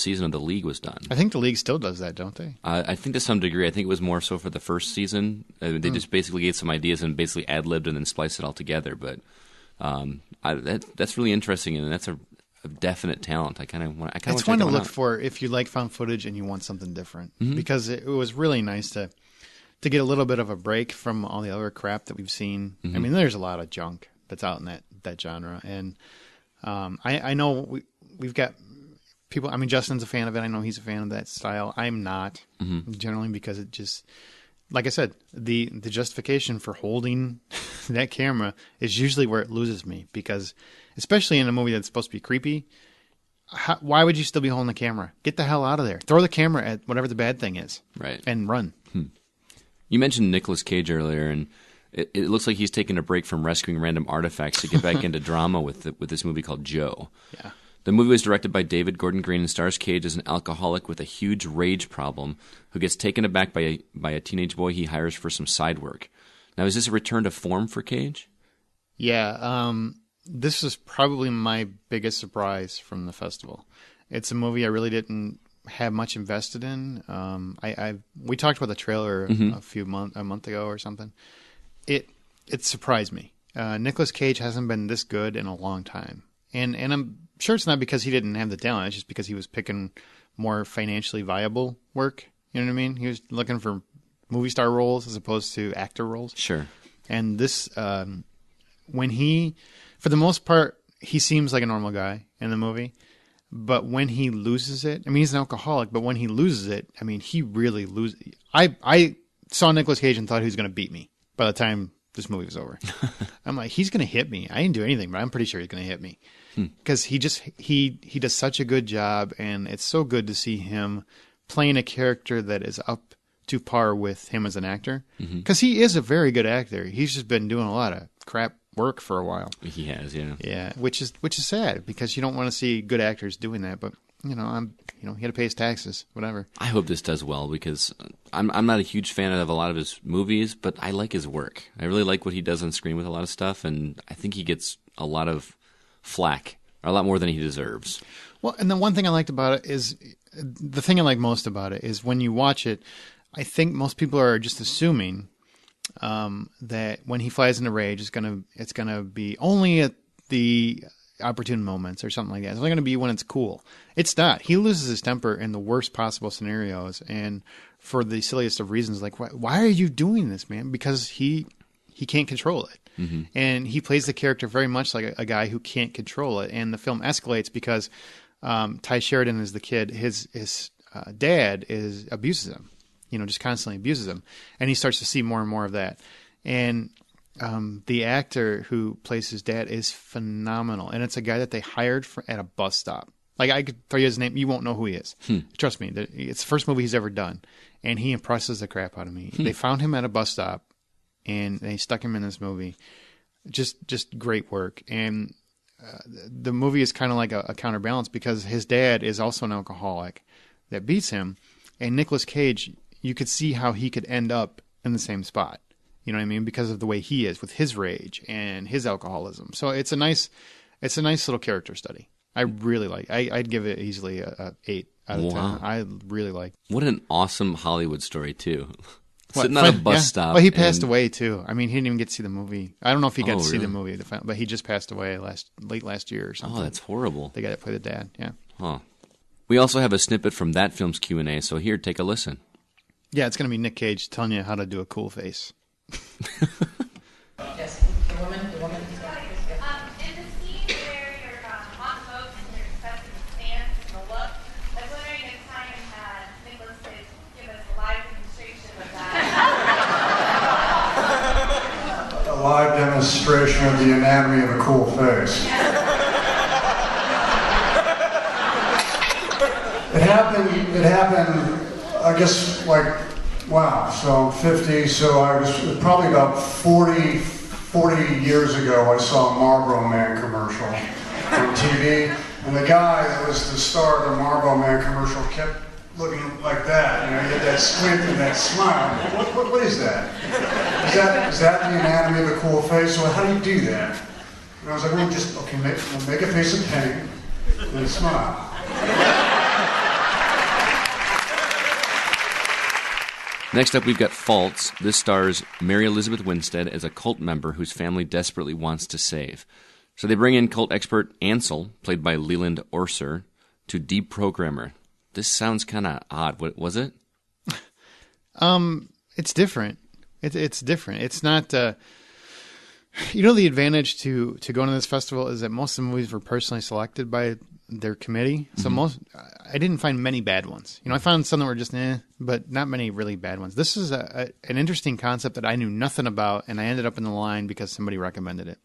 season of The League was done. I think The League still does that, don't they? I think to some degree. I think it was more so for the first season. They just basically gave some ideas and basically ad-libbed and then spliced it all together. But that's really interesting, and that's a definite talent. I kind of want. It's one to look for if you like found footage and you want something different, because it was really nice to get a little bit of a break from all the other crap that we've seen. I mean, there's a lot of junk that's out in that genre, and I know we've got people. I mean, Justin's a fan of it. I know he's a fan of that style. I'm not generally, because it just, like I said, the justification for holding that camera is usually where it loses me, because especially in a movie that's supposed to be creepy, why would you still be holding the camera? Get the hell out of there. Throw the camera at whatever the bad thing is. Right. And run. You mentioned Nicolas Cage earlier, and it looks like he's taking a break from rescuing random artifacts to get back into drama with this movie called Joe. Yeah. The movie was directed by David Gordon Green and stars Cage as an alcoholic with a huge rage problem who gets taken aback by a teenage boy he hires for some side work. Now, is this a return to form for Cage? Yeah. This is probably my biggest surprise from the festival. It's a movie I really didn't have much invested in. We talked about the trailer a month ago or something. It surprised me. Nicolas Cage hasn't been this good in a long time, and I'm sure it's not because he didn't have the talent. It's just because he was picking more financially viable work. You know what I mean? He was looking for movie star roles as opposed to actor roles. Sure. And this, for the most part, he seems like a normal guy in the movie. But when he loses it, he's an alcoholic, but when he loses it, he really loses. I saw Nicolas Cage and thought he was going to beat me by the time this movie was over. I'm like, he's going to hit me. I didn't do anything, but I'm pretty sure he's going to hit me. Because he does such a good job, and it's so good to see him playing a character that is up to par with him as an actor. Because he is a very good actor. He's just been doing a lot of crap work for a while. He has, yeah. Yeah, which is sad, because you don't want to see good actors doing that. But he had to pay his taxes, whatever. I hope this does well, because I'm not a huge fan of a lot of his movies, but I like his work. I really like what he does on screen with a lot of stuff, and I think he gets a lot of flack, or a lot more than he deserves. Well, and the one thing I liked about it is, the thing I like most about it is when you watch it, I think most people are just assuming that when he flies into rage, it's gonna be only at the opportune moments or something like that. It's only gonna be when it's cool. It's not. He loses his temper in the worst possible scenarios, and for the silliest of reasons. Like, why are you doing this, man? Because he can't control it. And he plays the character very much like a guy who can't control it. And the film escalates because Ty Sheridan is the kid. His dad abuses him. Just constantly abuses him, and he starts to see more and more of that. And the actor who plays his dad is phenomenal, and it's a guy that they hired at a bus stop. Like, I could tell you his name, you won't know who he is. Trust me, it's the first movie he's ever done, and he impresses the crap out of me. They found him at a bus stop, and they stuck him in this movie. Just great work, and the movie is kind of like a counterbalance because his dad is also an alcoholic that beats him, and Nicolas Cage, you could see how he could end up in the same spot. You know what I mean? Because of the way he is with his rage and his alcoholism. So it's a nice little character study. I really like. I'd give it easily a 8 out of 10. I really like. What an awesome Hollywood story too. Sitting on a bus stop. Well, he passed away too. I mean, he didn't even get to see the movie. I don't know if he got to see the movie, but he just passed away late last year or something. Oh, that's horrible. The guy that played the dad. Yeah. Huh. We also have a snippet from that film's Q&A. So here, take a listen. Yeah, it's going to be Nick Cage telling you how to do a cool face. Yes, the woman. In the scene where you're on the boat and you're discussing the stance and the look, I was wondering if time Nicholas could give us a live demonstration of that. A live demonstration of the anatomy of a cool face. It happened, I guess, so 50, so I was probably about 40 years ago, I saw a Marlboro Man commercial on TV, and the guy that was the star of the Marlboro Man commercial kept looking like that. You know, he had that squint and that smile. What is that? Is that the anatomy of a cool face? So how do you do that? And I was like, well, make a face of pain and smile. Next up, we've got Faults. This stars Mary Elizabeth Winstead as a cult member whose family desperately wants to save. So they bring in cult expert Ansel, played by Leland Orser, to deprogram her. This sounds kind of odd. What was it? It's different. It's different. It's not. The advantage to going to this festival is that most of the movies were personally selected by their committee. So I didn't find many bad ones. I found some that were just but not many really bad ones. This is an interesting concept that I knew nothing about, and I ended up in the line because somebody recommended it.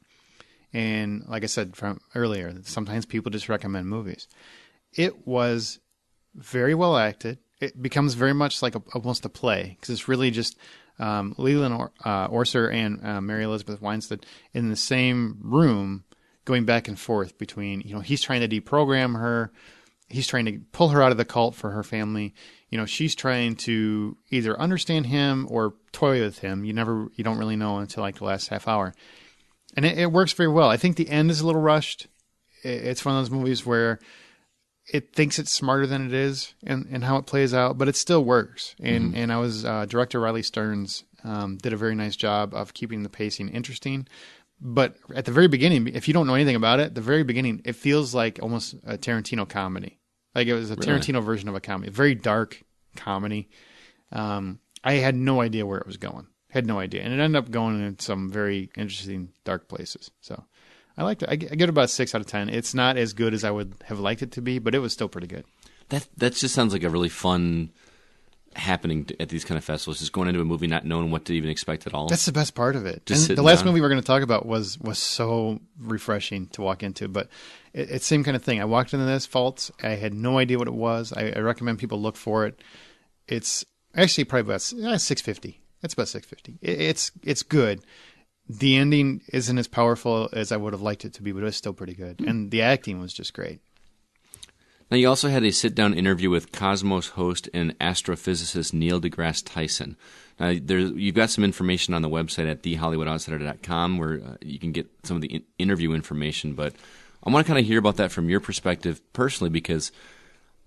And like I said from earlier, sometimes people just recommend movies. It was very well acted. It becomes very much like almost a play because it's really just Leland Orser and Mary Elizabeth Winstead in the same room, going back and forth between, he's trying to deprogram her. He's trying to pull her out of the cult for her family. She's trying to either understand him or toy with him. You don't really know until like the last half hour. And it works very well. I think the end is a little rushed. It's one of those movies where it thinks it's smarter than it is and how it plays out, but it still works. And I was, director Riley Stearns did a very nice job of keeping the pacing interesting. But at the very beginning, if you don't know anything about it, the very beginning, it feels like almost a Tarantino comedy. Like it was a Tarantino version of a comedy, a very dark comedy. I had no idea where it was going. Had no idea. And it ended up going in some very interesting dark places. So I liked it. I give it about 6 out of 10. It's not as good as I would have liked it to be, but it was still pretty good. That just sounds like a really fun happening at these kind of festivals, just going into a movie not knowing what to even expect at all. That's the best part of it. Just and the last movie we're going to talk about was so refreshing to walk into, but it's the same kind of thing. I walked into this, Faults. I had no idea what it was. I recommend people look for it. It's actually probably about 650. It's about 650. It's good. The ending isn't as powerful as I would have liked it to be, but it was still pretty good. And the acting was just great. Now, you also had a sit-down interview with Cosmos host and astrophysicist Neil deGrasse Tyson. Now, you've got some information on the website at thehollywoodoutsiders.com where you can get some of the interview information, but I want to kind of hear about that from your perspective personally, because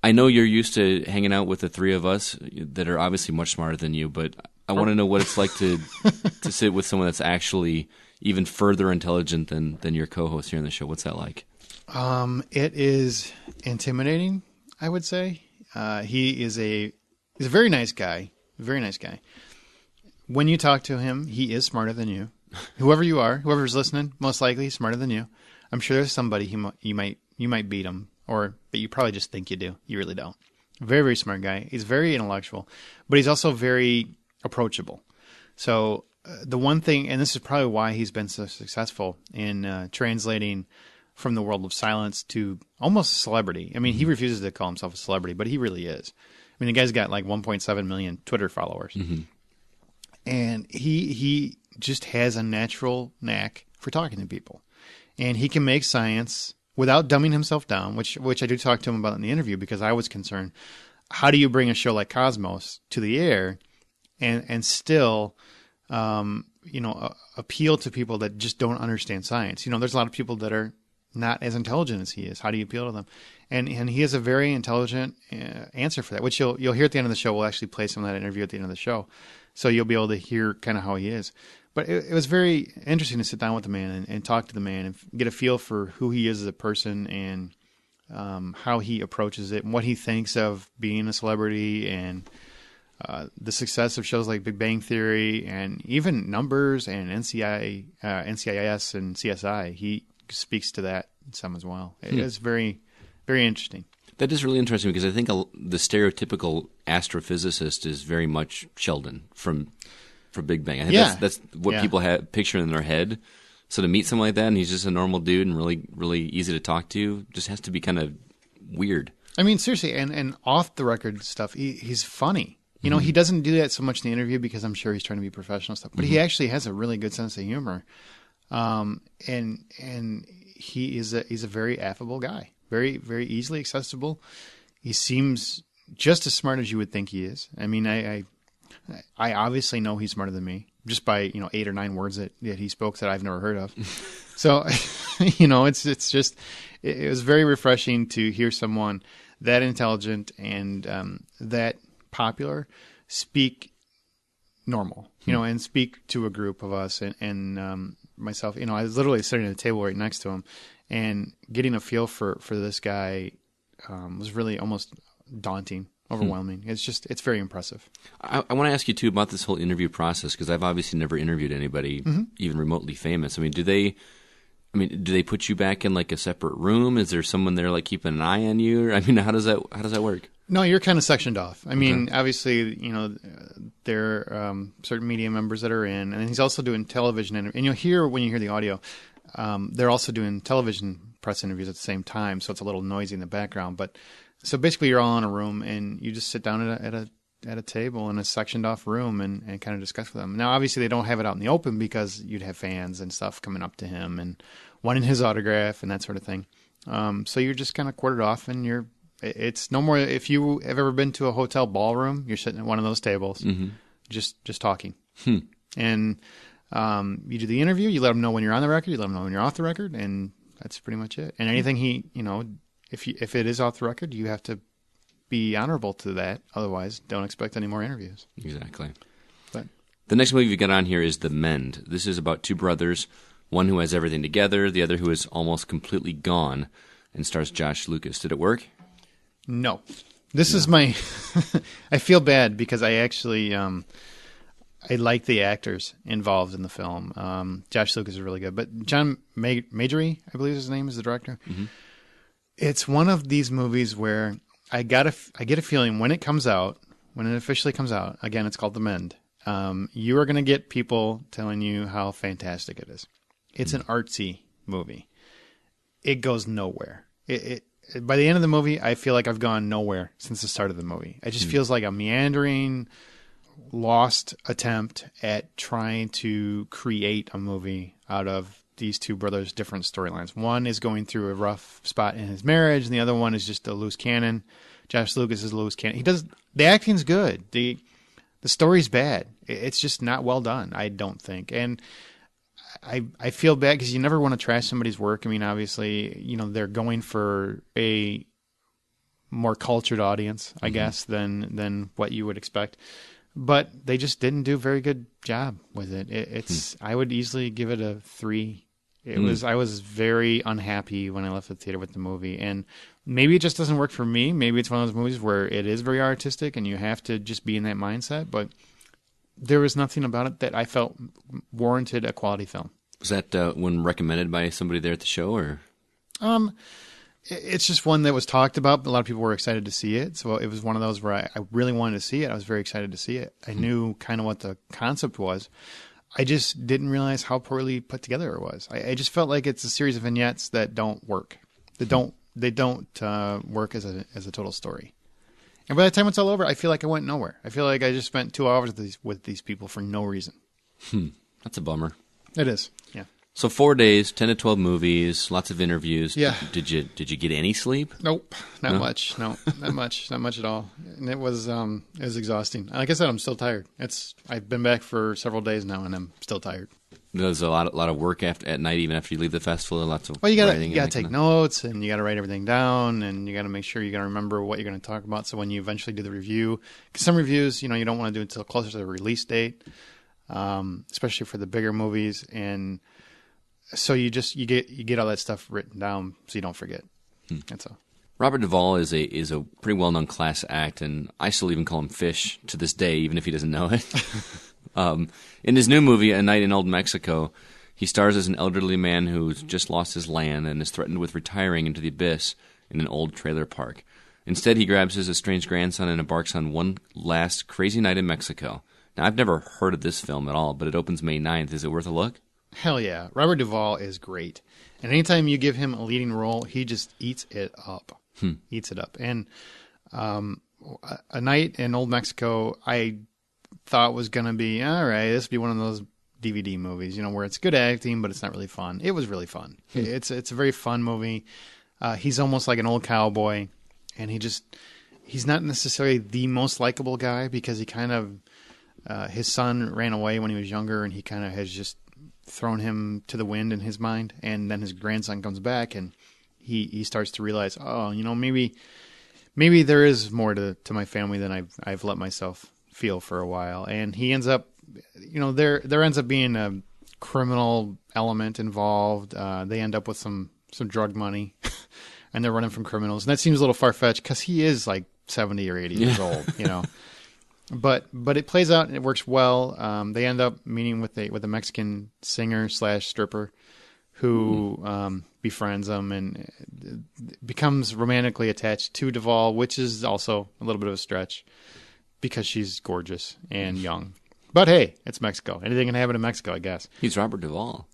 I know you're used to hanging out with the three of us that are obviously much smarter than you, but I want to know what it's like to sit with someone that's actually even further intelligent than your co-host here on the show. What's that like? It is intimidating, I would say. He's a very nice guy. Very nice guy. When you talk to him, he is smarter than you. Whoever you are, whoever's listening, most likely smarter than you. I'm sure there's somebody you might beat him, but you probably just think you do. You really don't. Very, very smart guy. He's very intellectual, but he's also very approachable. So the one thing, and this is probably why he's been so successful in translating from the world of silence to almost a celebrity. I mean, he refuses to call himself a celebrity, but he really is. I mean, the guy's got like 1.7 million Twitter followers. And he just has a natural knack for talking to people. And he can make science without dumbing himself down, which I do talk to him about in the interview because I was concerned. How do you bring a show like Cosmos to the air and still, appeal to people that just don't understand science? You know, there's a lot of people that are not as intelligent as he is. How do you appeal to them? And he has a very intelligent answer for that, which you'll hear at the end of the show. We'll actually play some of that interview at the end of the show. So you'll be able to hear kind of how he is. But it was very interesting to sit down with the man and talk to the man and get a feel for who he is as a person and how he approaches it and what he thinks of being a celebrity and the success of shows like Big Bang Theory and even Numbers and NCIS and CSI. He speaks to that some as well. It's very, very interesting. That is really interesting because I think the stereotypical astrophysicist is very much Sheldon from Big Bang. I think that's what people have picture in their head. So to meet someone like that and he's just a normal dude and really, really easy to talk to, just has to be kind of weird. I mean, seriously, and off the record stuff, he's funny. You know, he doesn't do that so much in the interview because I'm sure he's trying to be professional stuff, but he actually has a really good sense of humor. And he's a very affable guy, very, very easily accessible. He seems just as smart as you would think he is. I mean, I obviously know he's smarter than me just by, 8 or 9 words that he spoke that I've never heard of. So, it's just, it was very refreshing to hear someone that intelligent and, that popular speak normal, and speak to a group of us and myself. I was literally sitting at a table right next to him and getting a feel for this guy was really almost daunting, overwhelming. It's very impressive. I want to ask you too about this whole interview process because I've obviously never interviewed anybody even remotely famous. I mean, do they put you back in like a separate room? Is there someone there like keeping an eye on you? I mean, how does that work? No, you're kind of sectioned off. I mean, obviously, there are certain media members that are in, and he's also doing television and you'll hear when you hear the audio, they're also doing television press interviews at the same time, so it's a little noisy in the background. But so basically, you're all in a room and you just sit down at a table in a sectioned off room and kind of discuss with them. Now, obviously, they don't have it out in the open because you'd have fans and stuff coming up to him and wanting his autograph and that sort of thing. So you're just kind of quartered off and it's no more. If you have ever been to a hotel ballroom, you're sitting at one of those tables, just talking. And you do the interview. You let them know when you're on the record. You let them know when you're off the record, and that's pretty much it. And anything if it is off the record, you have to be honorable to that. Otherwise, don't expect any more interviews. Exactly. But the next movie we got on here is The Mend. This is about 2 brothers, one who has everything together, the other who is almost completely gone, and stars Josh Lucas. Did it work? No. This is my... I feel bad because I actually... I like the actors involved in the film. Josh Lucas is really good. But John Majory, I believe his name is the director. It's one of these movies where I get a feeling when it officially comes out, again, it's called The Mend, you are going to get people telling you how fantastic it is. It's an artsy movie. It goes nowhere. By the end of the movie, I feel like I've gone nowhere since the start of the movie. It just feels like a meandering, lost attempt at trying to create a movie out of these 2 brothers' different storylines. One is going through a rough spot in his marriage, and the other one is just a loose cannon. Josh Lucas is a loose cannon. The acting's good. The story's bad. It's just not well done, I don't think. And I feel bad because you never want to trash somebody's work. I mean, obviously, they're going for a more cultured audience, I guess, than what you would expect. But they just didn't do a very good job with it. I would easily give it a 3. I was very unhappy when I left the theater with the movie. And maybe it just doesn't work for me. Maybe it's one of those movies where it is very artistic and you have to just be in that mindset. But there was nothing about it that I felt warranted a quality film. Was that one recommended by somebody there at the show, or? It's just one that was talked about. A lot of people were excited to see it. So it was one of those where I really wanted to see it. I was very excited to see it. I knew kind of what the concept was. I just didn't realize how poorly put together it was. I just felt like it's a series of vignettes that don't work. They don't work as a total story. And by the time it's all over, I feel like I went nowhere. I feel like I just spent 2 hours with these people for no reason. That's a bummer. It is, yeah. So 4 days, 10 to 12 movies, lots of interviews. Yeah. Did you get any sleep? Nope, not No? much. No, not much at all. And it was exhausting. Like I said, I'm still tired. I've been back for several days now, and I'm still tired. There's a lot of work at night, even after you leave the festival. Lots of Well, you writing gotta and take that notes, and you gotta write everything down, and you gotta make sure you're gonna remember what you're gonna talk about. So when you eventually do the review, because some reviews, you don't want to do it until closer to the release date, especially for the bigger movies, and so you get all that stuff written down so you don't forget. That's all. Robert Duvall is a pretty well known class act, and I still even call him Fish to this day, even if he doesn't know it. In his new movie, A Night in Old Mexico, he stars as an elderly man who's just lost his land and is threatened with retiring into the abyss in an old trailer park. Instead, he grabs his estranged grandson and embarks on one last crazy night in Mexico. Now, I've never heard of this film at all, but it opens May 9th. Is it worth a look? Hell yeah. Robert Duvall is great. And anytime you give him a leading role, he just eats it up. Eats it up. And A Night in Old Mexico, I thought was going to be, all right, this would be one of those DVD movies, where it's good acting, but it's not really fun. It was really fun. It's a very fun movie. He's almost like an old cowboy, and he's not necessarily the most likable guy because he kind of, his son ran away when he was younger, and he kind of has just thrown him to the wind in his mind. And then his grandson comes back, and he starts to realize, maybe there is more to my family than I've let myself feel for a while. And he ends up, there ends up being a criminal element involved. They end up with some drug money and they're running from criminals. And that seems a little far-fetched because he is like 70 or 80 years old, But it plays out and it works well. They end up meeting with a Mexican singer / stripper who befriends them and becomes romantically attached to Duvall, which is also a little bit of a stretch because she's gorgeous and young. But hey, it's Mexico. Anything can happen in Mexico, I guess. He's Robert Duvall.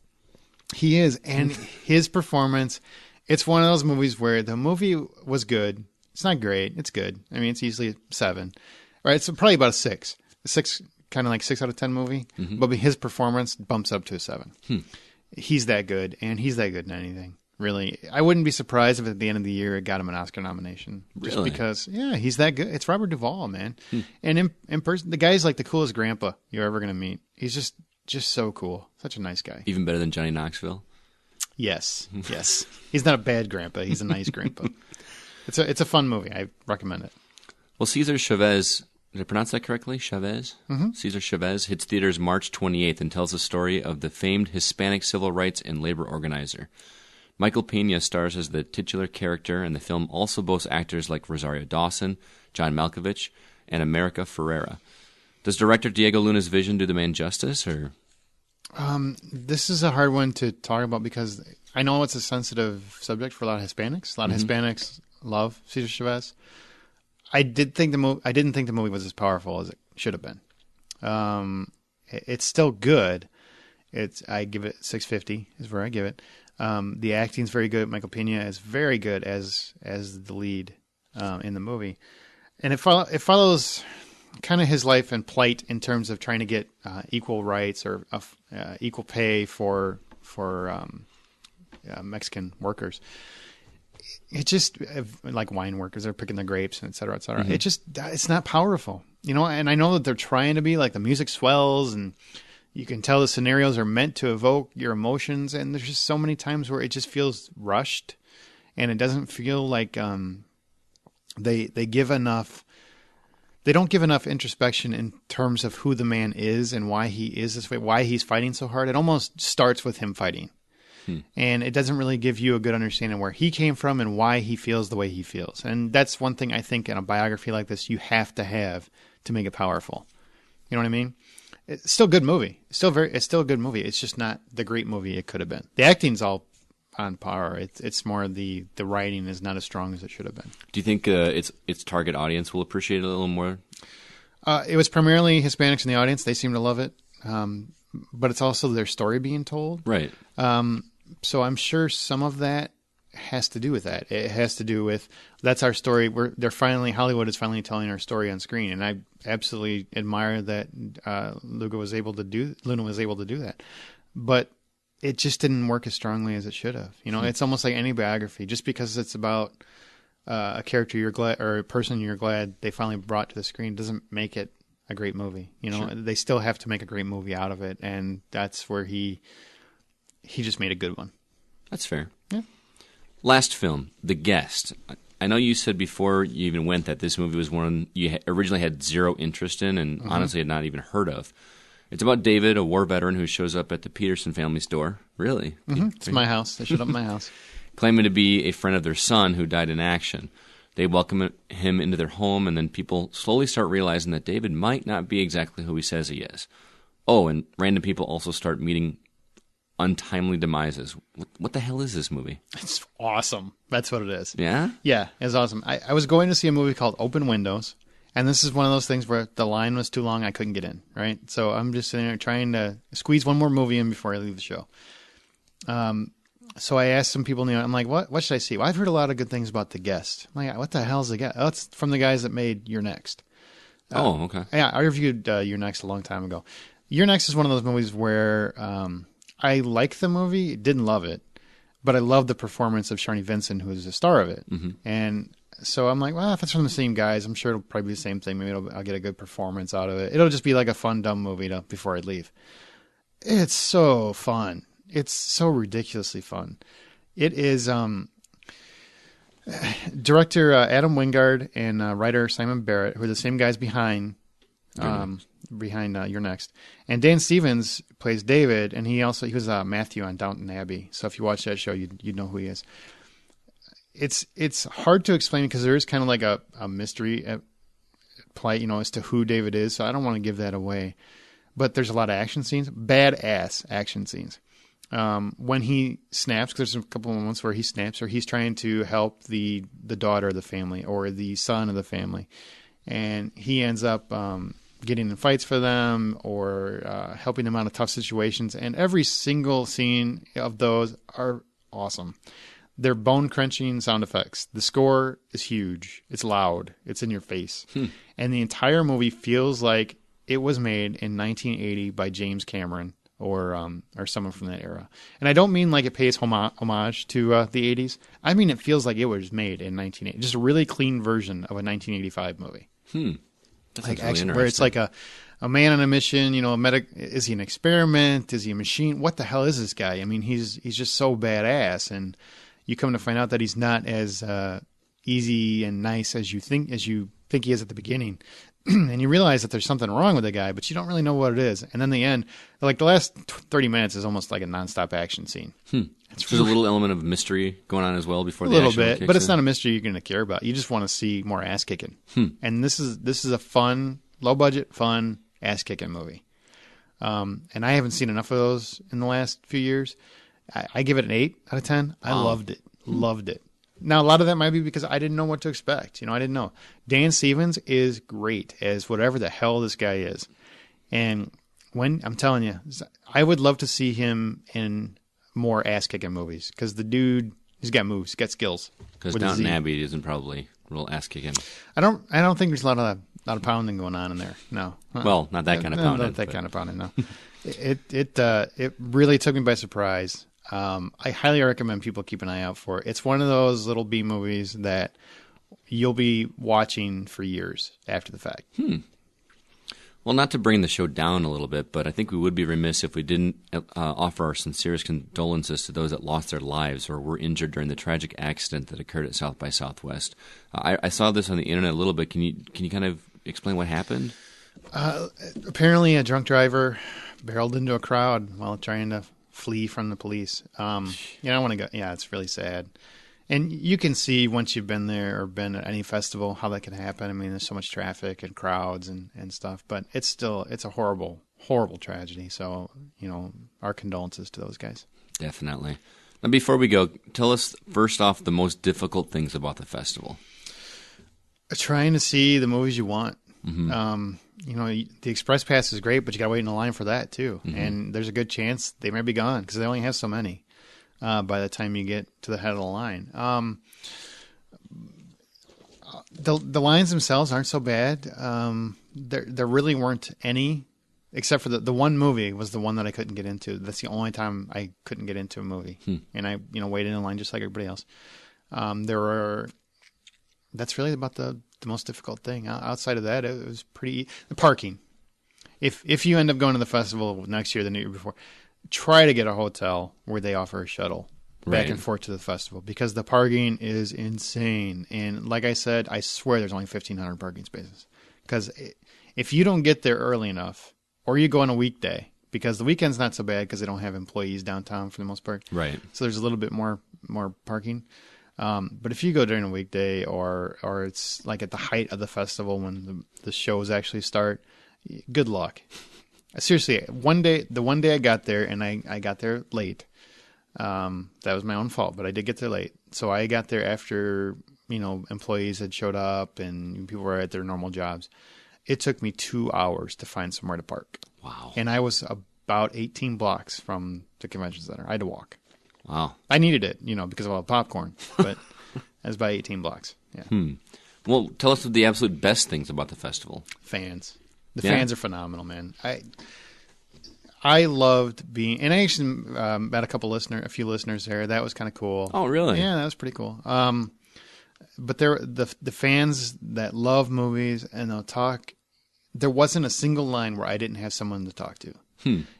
He is, and his performance, it's one of those movies where the movie was good. It's not great. It's good. I mean, it's easily a 7. Right? It's probably about a 6. A 6, kind of like 6 out of 10 movie. Mm-hmm. But his performance bumps up to a 7. He's that good, and he's that good in anything. Really, I wouldn't be surprised if at the end of the year it got him an Oscar nomination. Just really? Because, he's that good. It's Robert Duvall, man. And in person, the guy's like the coolest grandpa you're ever going to meet. He's just so cool. Such a nice guy. Even better than Johnny Knoxville? Yes. He's not a bad grandpa. He's a nice grandpa. It's a fun movie. I recommend it. Well, Cesar Chavez, did I pronounce that correctly? Chavez? Mm-hmm. Cesar Chavez hits theaters March 28th and tells the story of the famed Hispanic civil rights and labor organizer. Michael Pena stars as the titular character, and the film also boasts actors like Rosario Dawson, John Malkovich, and America Ferrera. Does director Diego Luna's vision do the man justice, or? This is a hard one to talk about because I know it's a sensitive subject for a lot of Hispanics. A lot of Hispanics love Cesar Chavez. I didn't think the movie was as powerful as it should have been. It's still good. I give it 650 is where I give it. The acting's very good. Michael Pena is very good as the lead in the movie, and it follows kind of his life and plight in terms of trying to get equal rights or equal pay for Mexican workers. It just like wine workers, they're picking the grapes and et cetera, et cetera. Mm-hmm. It's not powerful, and I know that they're trying to be, like, the music swells and you can tell the scenarios are meant to evoke your emotions, and there's just so many times where it just feels rushed and it doesn't feel like they give enough. They don't give enough introspection in terms of who the man is and why he is this way, why he's fighting so hard. It almost starts with him fighting. And it doesn't really give you a good understanding where he came from and why he feels the way he feels. And that's one thing I think in a biography like this you have to make it powerful. You know what I mean? It's still a good movie. It's still a good movie. It's just not the great movie it could have been. The acting's all on par. It's more the writing is not as strong as it should have been. Do you think its target audience will appreciate it a little more? It was primarily Hispanics in the audience. They seem to love it. but it's also their story being told. Right. So I'm sure some of that has to do with that. It has to do with that's our story. Hollywood is finally telling our story on screen, and I absolutely admire that Luna was able to do that. But it just didn't work as strongly as it should have. It's almost like any biography. Just because it's about a character you're glad or a person you're glad they finally brought to the screen doesn't make it a great movie. Sure. They still have to make a great movie out of it, and that's where he just made a good one. That's fair. Yeah. Last film, The Guest. I know you said before you even went that this movie was one you originally had zero interest in and honestly had not even heard of. It's about David, a war veteran who shows up at the Peterson family's door. Really? It's my house. They showed up at my house. Claiming to be a friend of their son who died in action. They welcome him into their home, and then people slowly start realizing that David might not be exactly who he says he is. Oh, and random people also start meeting untimely demises. What the hell is this movie? It's awesome. That's what it is. Yeah? Yeah, it's awesome. I was going to see a movie called Open Windows, and this is one of those things where the line was too long, I couldn't get in, right? So I'm just sitting there trying to squeeze one more movie in before I leave the show. So I asked some people, I'm like, what should I see? Well, I've heard a lot of good things about The Guest. I'm like, what the hell is The Guest? Oh, it's from the guys that made You're Next. Okay. Yeah, I reviewed You're Next a long time ago. You're Next is one of those movies where I like the movie, didn't love it, but I love the performance of Sharni Vincent, who is the star of it. Mm-hmm. And so I'm like, well, if it's from the same guys, I'm sure it'll probably be the same thing. Maybe I'll get a good performance out of it. It'll just be like a fun, dumb movie before I leave. It's so fun. It's so ridiculously fun. It is director Adam Wingard and writer Simon Barrett, who are the same guys behind You're Next. And Dan Stevens plays David, and he was Matthew on Downton Abbey. So if you watch that show, you'd know who he is. It's hard to explain because there is kind of like a mystery at play, as to who David is. So I don't want to give that away. But there's a lot of action scenes, badass action scenes. When he snaps, because there's a couple of moments where he snaps, or he's trying to help the daughter of the family or the son of the family, and he ends up getting in fights for them or helping them out of tough situations. And every single scene of those are awesome. They're bone-crunching sound effects. The score is huge. It's loud. It's in your face. And the entire movie feels like it was made in 1980 by James Cameron or someone from that era. And I don't mean like it pays homage to the 80s. I mean it feels like it was made in 1980. Just a really clean version of a 1985 movie. That's Like really action, where it's like a man on a mission, is he an experiment? Is he a machine? What the hell is this guy? I mean, he's just so badass, and you come to find out that he's not as easy and nice as you think he is at the beginning. And you realize that there's something wrong with the guy, but you don't really know what it is. And then the end, like the last 30 minutes is almost like a nonstop action scene. There's a little element of mystery going on as well before the action. A little little bit, but it's not a mystery you're going to care about. You just want to see more ass kicking. And this is a fun, low budget, fun ass kicking movie. And I haven't seen enough of those in the last few years. I give it an 8 out of 10. I loved it. Loved it. Now, a lot of that might be because I didn't know what to expect. I didn't know. Dan Stevens is great as whatever the hell this guy is. And I'm telling you, I would love to see him in more ass-kicking movies because the dude, he's got moves, he's got skills. Because Downton Abbey isn't probably real ass-kicking. I don't think there's a lot of pounding going on in there. No. Well, not that kind of pounding. Not that kind of pounding, no. It really took me by surprise. I highly recommend people keep an eye out for it. It's one of those little B movies that you'll be watching for years after the fact. Well, not to bring the show down a little bit, but I think we would be remiss if we didn't offer our sincerest condolences to those that lost their lives or were injured during the tragic accident that occurred at South by Southwest. I saw this on the internet a little bit. Can you kind of explain what happened? Apparently, a drunk driver barreled into a crowd while trying to flee from the police. I want to go. Yeah, it's really sad. And you can see once you've been there or been at any festival how that can happen. I mean, there's so much traffic and crowds and stuff, but it's a horrible, horrible tragedy. So, our condolences to those guys. Definitely. Now, before we go, tell us first off the most difficult things about the festival. Trying to see the movies you want. The express pass is great, but you got to wait in the line for that too. And there's a good chance they might be gone because they only have so many by the time you get to the head of the line. The lines themselves aren't so bad. There really weren't any, except for the one movie was the one that I couldn't get into. That's the only time I couldn't get into a movie, and I waited in line just like everybody else. That's really about the most difficult thing. Outside of that, it was pretty. The parking. If you end up going to the festival next year, the year before, try to get a hotel where they offer a shuttle back and forth to the festival because the parking is insane. And like I said, I swear there's only 1,500 parking spaces. Because if you don't get there early enough, or you go on a weekday, because the weekend's not so bad because they don't have employees downtown for the most part. Right. So there's a little bit more parking. But if you go during a weekday or it's like at the height of the festival when the shows actually start, good luck. Seriously, the one day I got there and I got there late. That was my own fault, but I did get there late. So I got there after, employees had showed up and people were at their normal jobs. It took me 2 hours to find somewhere to park. Wow. And I was about 18 blocks from the convention center. I had to walk. Wow. I needed it, because of all the popcorn, but it was about 18 blocks. Yeah. Well, tell us the absolute best things about the festival. Fans. The fans are phenomenal, man. I loved being, and I actually met a few listeners there. That was kind of cool. Oh, really? Yeah, that was pretty cool. But the fans that love movies and they'll talk. There wasn't a single line where I didn't have someone to talk to.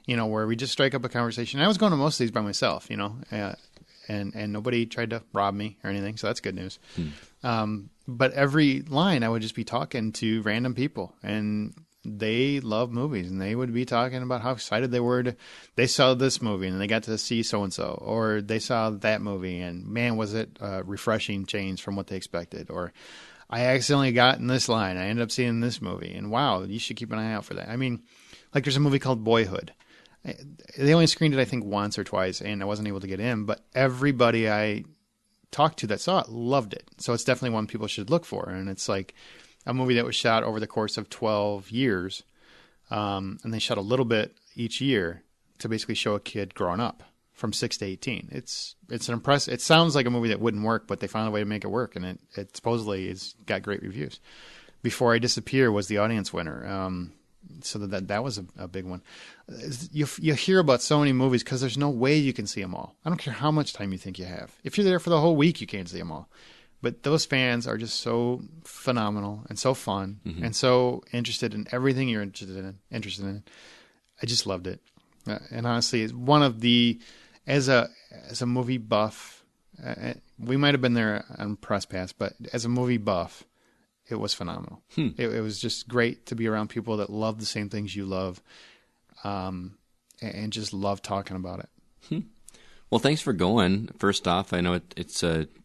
Where we just strike up a conversation. I was going to most of these by myself, and nobody tried to rob me or anything, so that's good news. But every line I would just be talking to random people, and they love movies, and they would be talking about how excited they saw this movie and they got to see so-and-so, or they saw that movie and man, was it a refreshing change from what they expected, or I accidentally got in this line. I ended up seeing this movie and wow, you should keep an eye out for that. I mean, like there's a movie called Boyhood. They only screened it, I think, once or twice, and I wasn't able to get in, but everybody I talked to that saw it loved it. So it's definitely one people should look for. And it's like a movie that was shot over the course of 12 years. And they shot a little bit each year to basically show a kid growing up from 6 to 18. It's an it sounds like a movie that wouldn't work, but they found a way to make it work. And it supposedly has got great reviews. Before I Disappear was the audience winner. So that was a big one. You hear about so many movies because there's no way you can see them all. I don't care how much time you think you have. If you're there for the whole week, you can't see them all. But those fans are just so phenomenal and so fun and so interested in everything you're interested in. I just loved it. And honestly, it's one of the, as a movie buff, we might have been there on press pass, but as a movie buff, it was phenomenal. It was just great to be around people that love the same things you love, and just love talking about it. Well, thanks for going. First off, I know it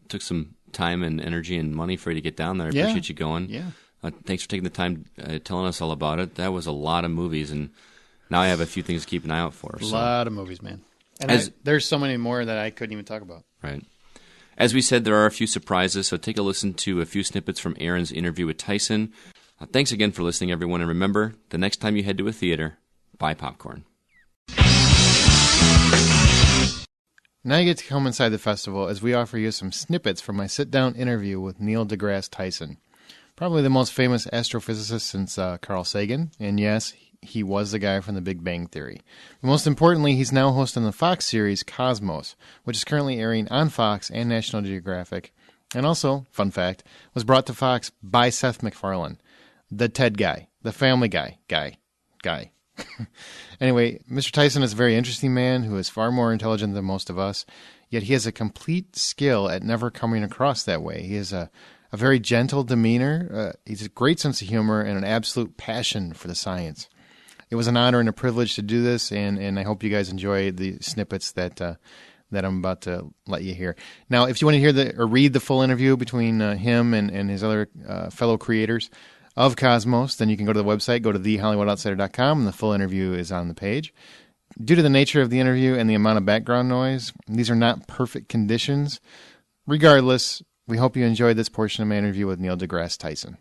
took some time and energy and money for you to get down there. I appreciate you going. Yeah. Thanks for taking the time telling us all about it. That was a lot of movies, and now I have a few things to keep an eye out for. A lot of movies, man. And there's so many more that I couldn't even talk about. Right. As we said, there are a few surprises, so take a listen to a few snippets from Aaron's interview with Tyson. Thanks again for listening, everyone, and remember, the next time you head to a theater, buy popcorn. Now you get to come inside the festival as we offer you some snippets from my sit-down interview with Neil deGrasse Tyson. Probably the most famous astrophysicist since Carl Sagan, and yes, he was the guy from the Big Bang Theory. But most importantly, he's now hosting the Fox series Cosmos, which is currently airing on Fox and National Geographic. And also, fun fact, was brought to Fox by Seth MacFarlane, the Ted guy, the Family Guy guy. Anyway, Mr. Tyson is a very interesting man who is far more intelligent than most of us, yet he has a complete skill at never coming across that way. He has a very gentle demeanor, he's a great sense of humor, and an absolute passion for the science. It was an honor and a privilege to do this, and I hope you guys enjoy the snippets that I'm about to let you hear. Now, if you want to hear or read the full interview between him and his other fellow creators of Cosmos, then you can go to the website, go to thehollywoodoutsiders.com, and the full interview is on the page. Due to the nature of the interview and the amount of background noise, these are not perfect conditions. Regardless, we hope you enjoyed this portion of my interview with Neil deGrasse Tyson.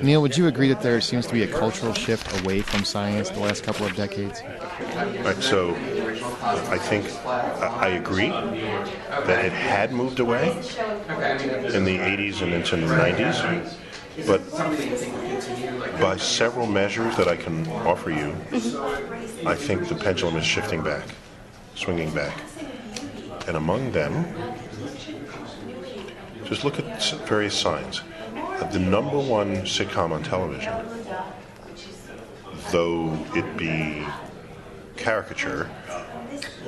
Neil, would you agree that there seems to be a cultural shift away from science the last couple of decades? Right, so I think I agree that it had moved away in the 80s and into the 90s, but by several measures that I can offer you, I think the pendulum is shifting back, swinging back. And among them, just look at various signs. The number one sitcom on television, though it be caricature,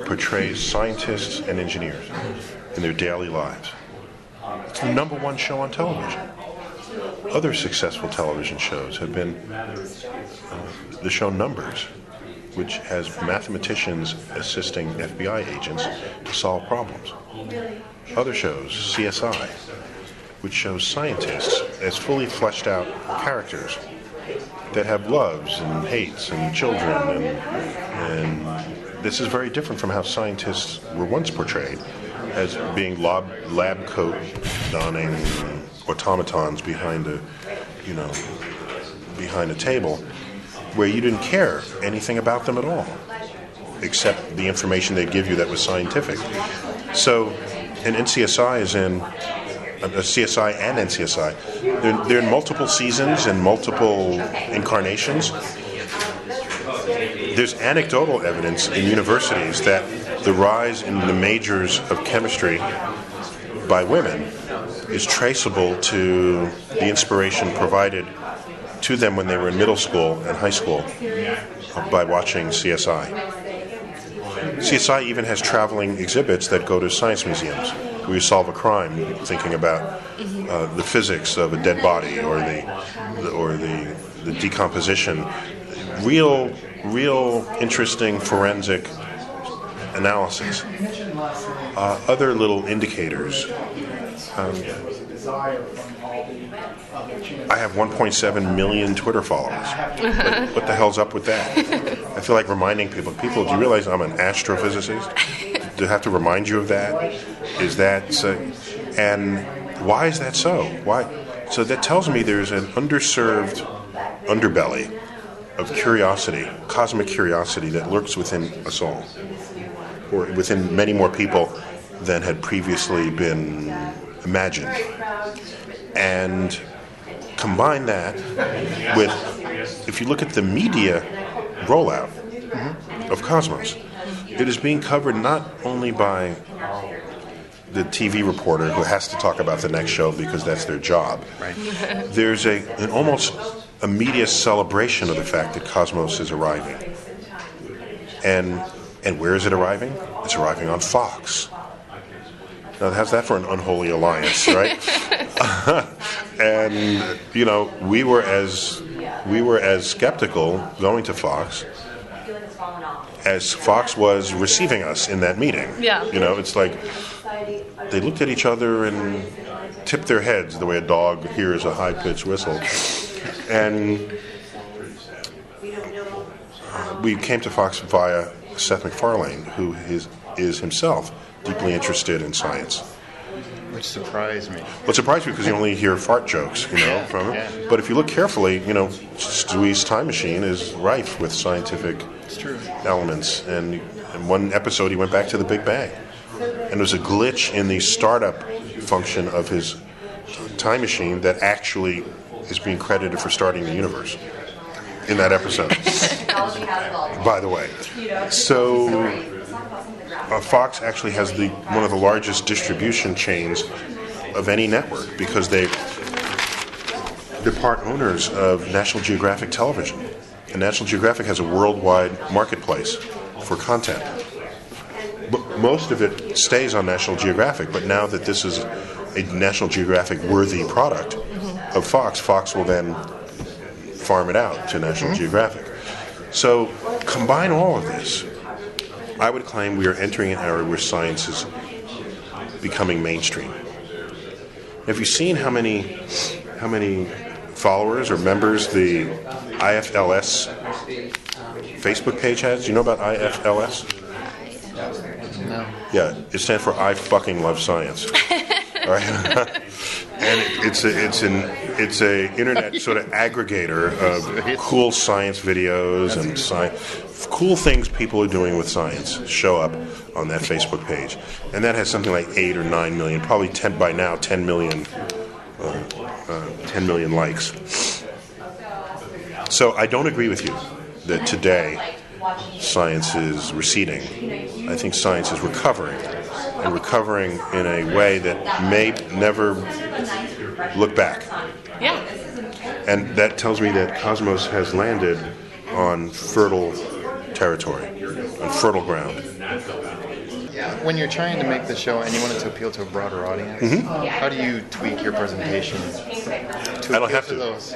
portrays scientists and engineers in their daily lives. It's the number one show on television. Other successful television shows have been the show Numbers, which has mathematicians assisting FBI agents to solve problems. Other shows, CSI, which shows scientists as fully fleshed out characters that have loves and hates and children, and this is very different from how scientists were once portrayed as being lab coat donning automatons behind a table where you didn't care anything about them at all except the information they'd give you that was scientific. So, and NCSI is in CSI and NCSI. They're in multiple seasons and multiple incarnations. There's anecdotal evidence in universities that the rise in the majors of chemistry by women is traceable to the inspiration provided to them when they were in middle school and high school by watching CSI. CSI even has traveling exhibits that go to science museums where you solve a crime thinking about the physics of a dead body or the decomposition. Real interesting forensic analysis. Other little indicators. I have 1.7 million Twitter followers. What the hell's up with that? I feel like reminding people, do you realize I'm an astrophysicist? Do I have to remind you of that? Is that so? And why is that so? Why? So that tells me there's an underserved underbelly of curiosity, cosmic curiosity that lurks within us all, or within many more people than had previously been imagined. And combine that with, if you look at the media rollout of Cosmos, it is being covered not only by the TV reporter who has to talk about the next show because that's their job. Right. There's an almost a media celebration of the fact that Cosmos is arriving. And where is it arriving? It's arriving on Fox. Now, how's that for an unholy alliance, right? And we were as skeptical going to Fox as Fox was receiving us in that meeting. Yeah. It's like they looked at each other and tipped their heads the way a dog hears a high-pitched whistle. And we came to Fox via Seth MacFarlane, who is himself deeply interested in science. Which surprised me. Well, it surprised me because you only hear fart jokes, from him. Yeah. But if you look carefully, Stewie's Time Machine is rife with scientific elements. And in one episode, he went back to the Big Bang. And there was a glitch in the startup function of his time machine that actually is being credited for starting the universe in that episode. By the way. So Fox actually has one of the largest distribution chains of any network because they're part owners of National Geographic Television. And National Geographic has a worldwide marketplace for content. But most of it stays on National Geographic, but now that this is a National Geographic-worthy product of Fox, Fox will then farm it out to National Geographic. So combine all of this. I would claim we are entering an era where science is becoming mainstream. Have you seen how many followers or members the IFLS Facebook page has? Do you know about IFLS? No. Yeah, it stands for I fucking love science. All right? And it's It's a internet sort of aggregator of cool science videos and cool things people are doing with science show up on that Facebook page, and that has something like 8 or 9 million, probably 10 by now, 10 million likes. So I don't agree with you that today science is receding. I think science is recovering, and recovering in a way that may never look back. Yeah. And that tells me that Cosmos has landed on fertile territory, on fertile ground. When you're trying to make the show and you want it to appeal to a broader audience, how do you tweak your presentation to I don't have to. those?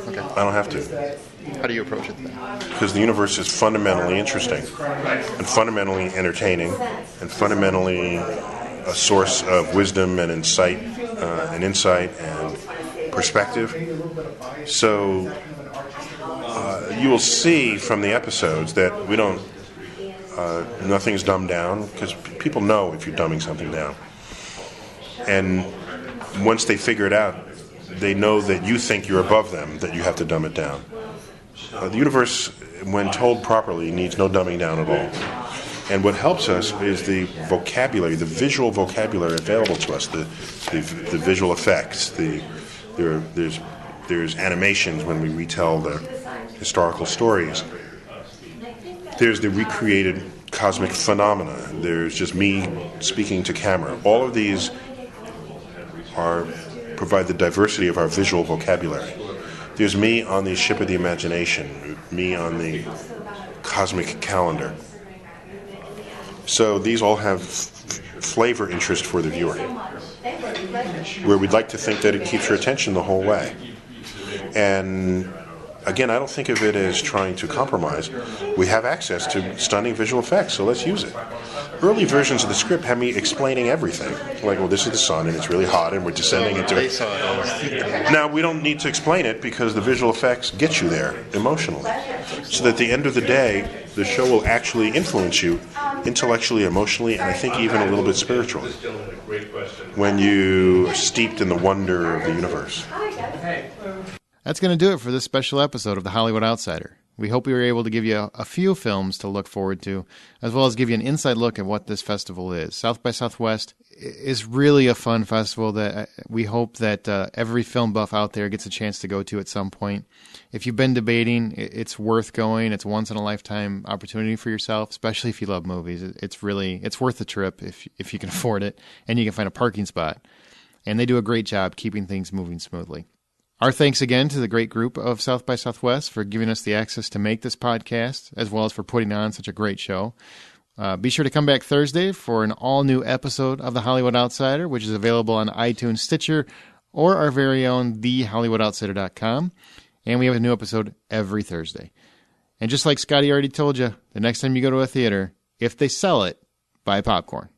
Okay. I don't have to. How do you approach it then? Because the universe is fundamentally interesting, and fundamentally entertaining, and fundamentally a source of wisdom and insight and perspective. So you will see from the episodes that we don't. Nothing's dumbed down, because people know if you're dumbing something down. And once they figure it out, they know that you think you're above them, that you have to dumb it down. The universe, when told properly, needs no dumbing down at all. And what helps us is the vocabulary, the visual vocabulary available to us, the visual effects. There's animations when we retell the historical stories. There's the recreated cosmic phenomena. There's just me speaking to camera. All of these provide the diversity of our visual vocabulary. There's me on the ship of the imagination, me on the cosmic calendar. So these all have flavor interest for the viewer, where we'd like to think that it keeps your attention the whole way. And again, I don't think of it as trying to compromise. We have access to stunning visual effects, so let's use it. Early versions of the script have me explaining everything. Like, well, this is the sun, and it's really hot, and we're descending into it. Now, we don't need to explain it, because the visual effects get you there emotionally. So that at the end of the day, the show will actually influence you intellectually, emotionally, and I think even a little bit spiritually, when you are steeped in the wonder of the universe. That's going to do it for this special episode of The Hollywood Outsider. We hope we were able to give you a few films to look forward to, as well as give you an inside look at what this festival is. South by Southwest is really a fun festival that we hope that every film buff out there gets a chance to go to at some point. If you've been debating, it's worth going. It's a once-in-a-lifetime opportunity for yourself, especially if you love movies. It's worth the trip if you can afford it, and you can find a parking spot. And they do a great job keeping things moving smoothly. Our thanks again to the great group of South by Southwest for giving us the access to make this podcast, as well as for putting on such a great show. Be sure to come back Thursday for an all-new episode of The Hollywood Outsider, which is available on iTunes, Stitcher, or our very own TheHollywoodOutsider.com. And we have a new episode every Thursday. And just like Scotty already told you, the next time you go to a theater, if they sell it, buy popcorn.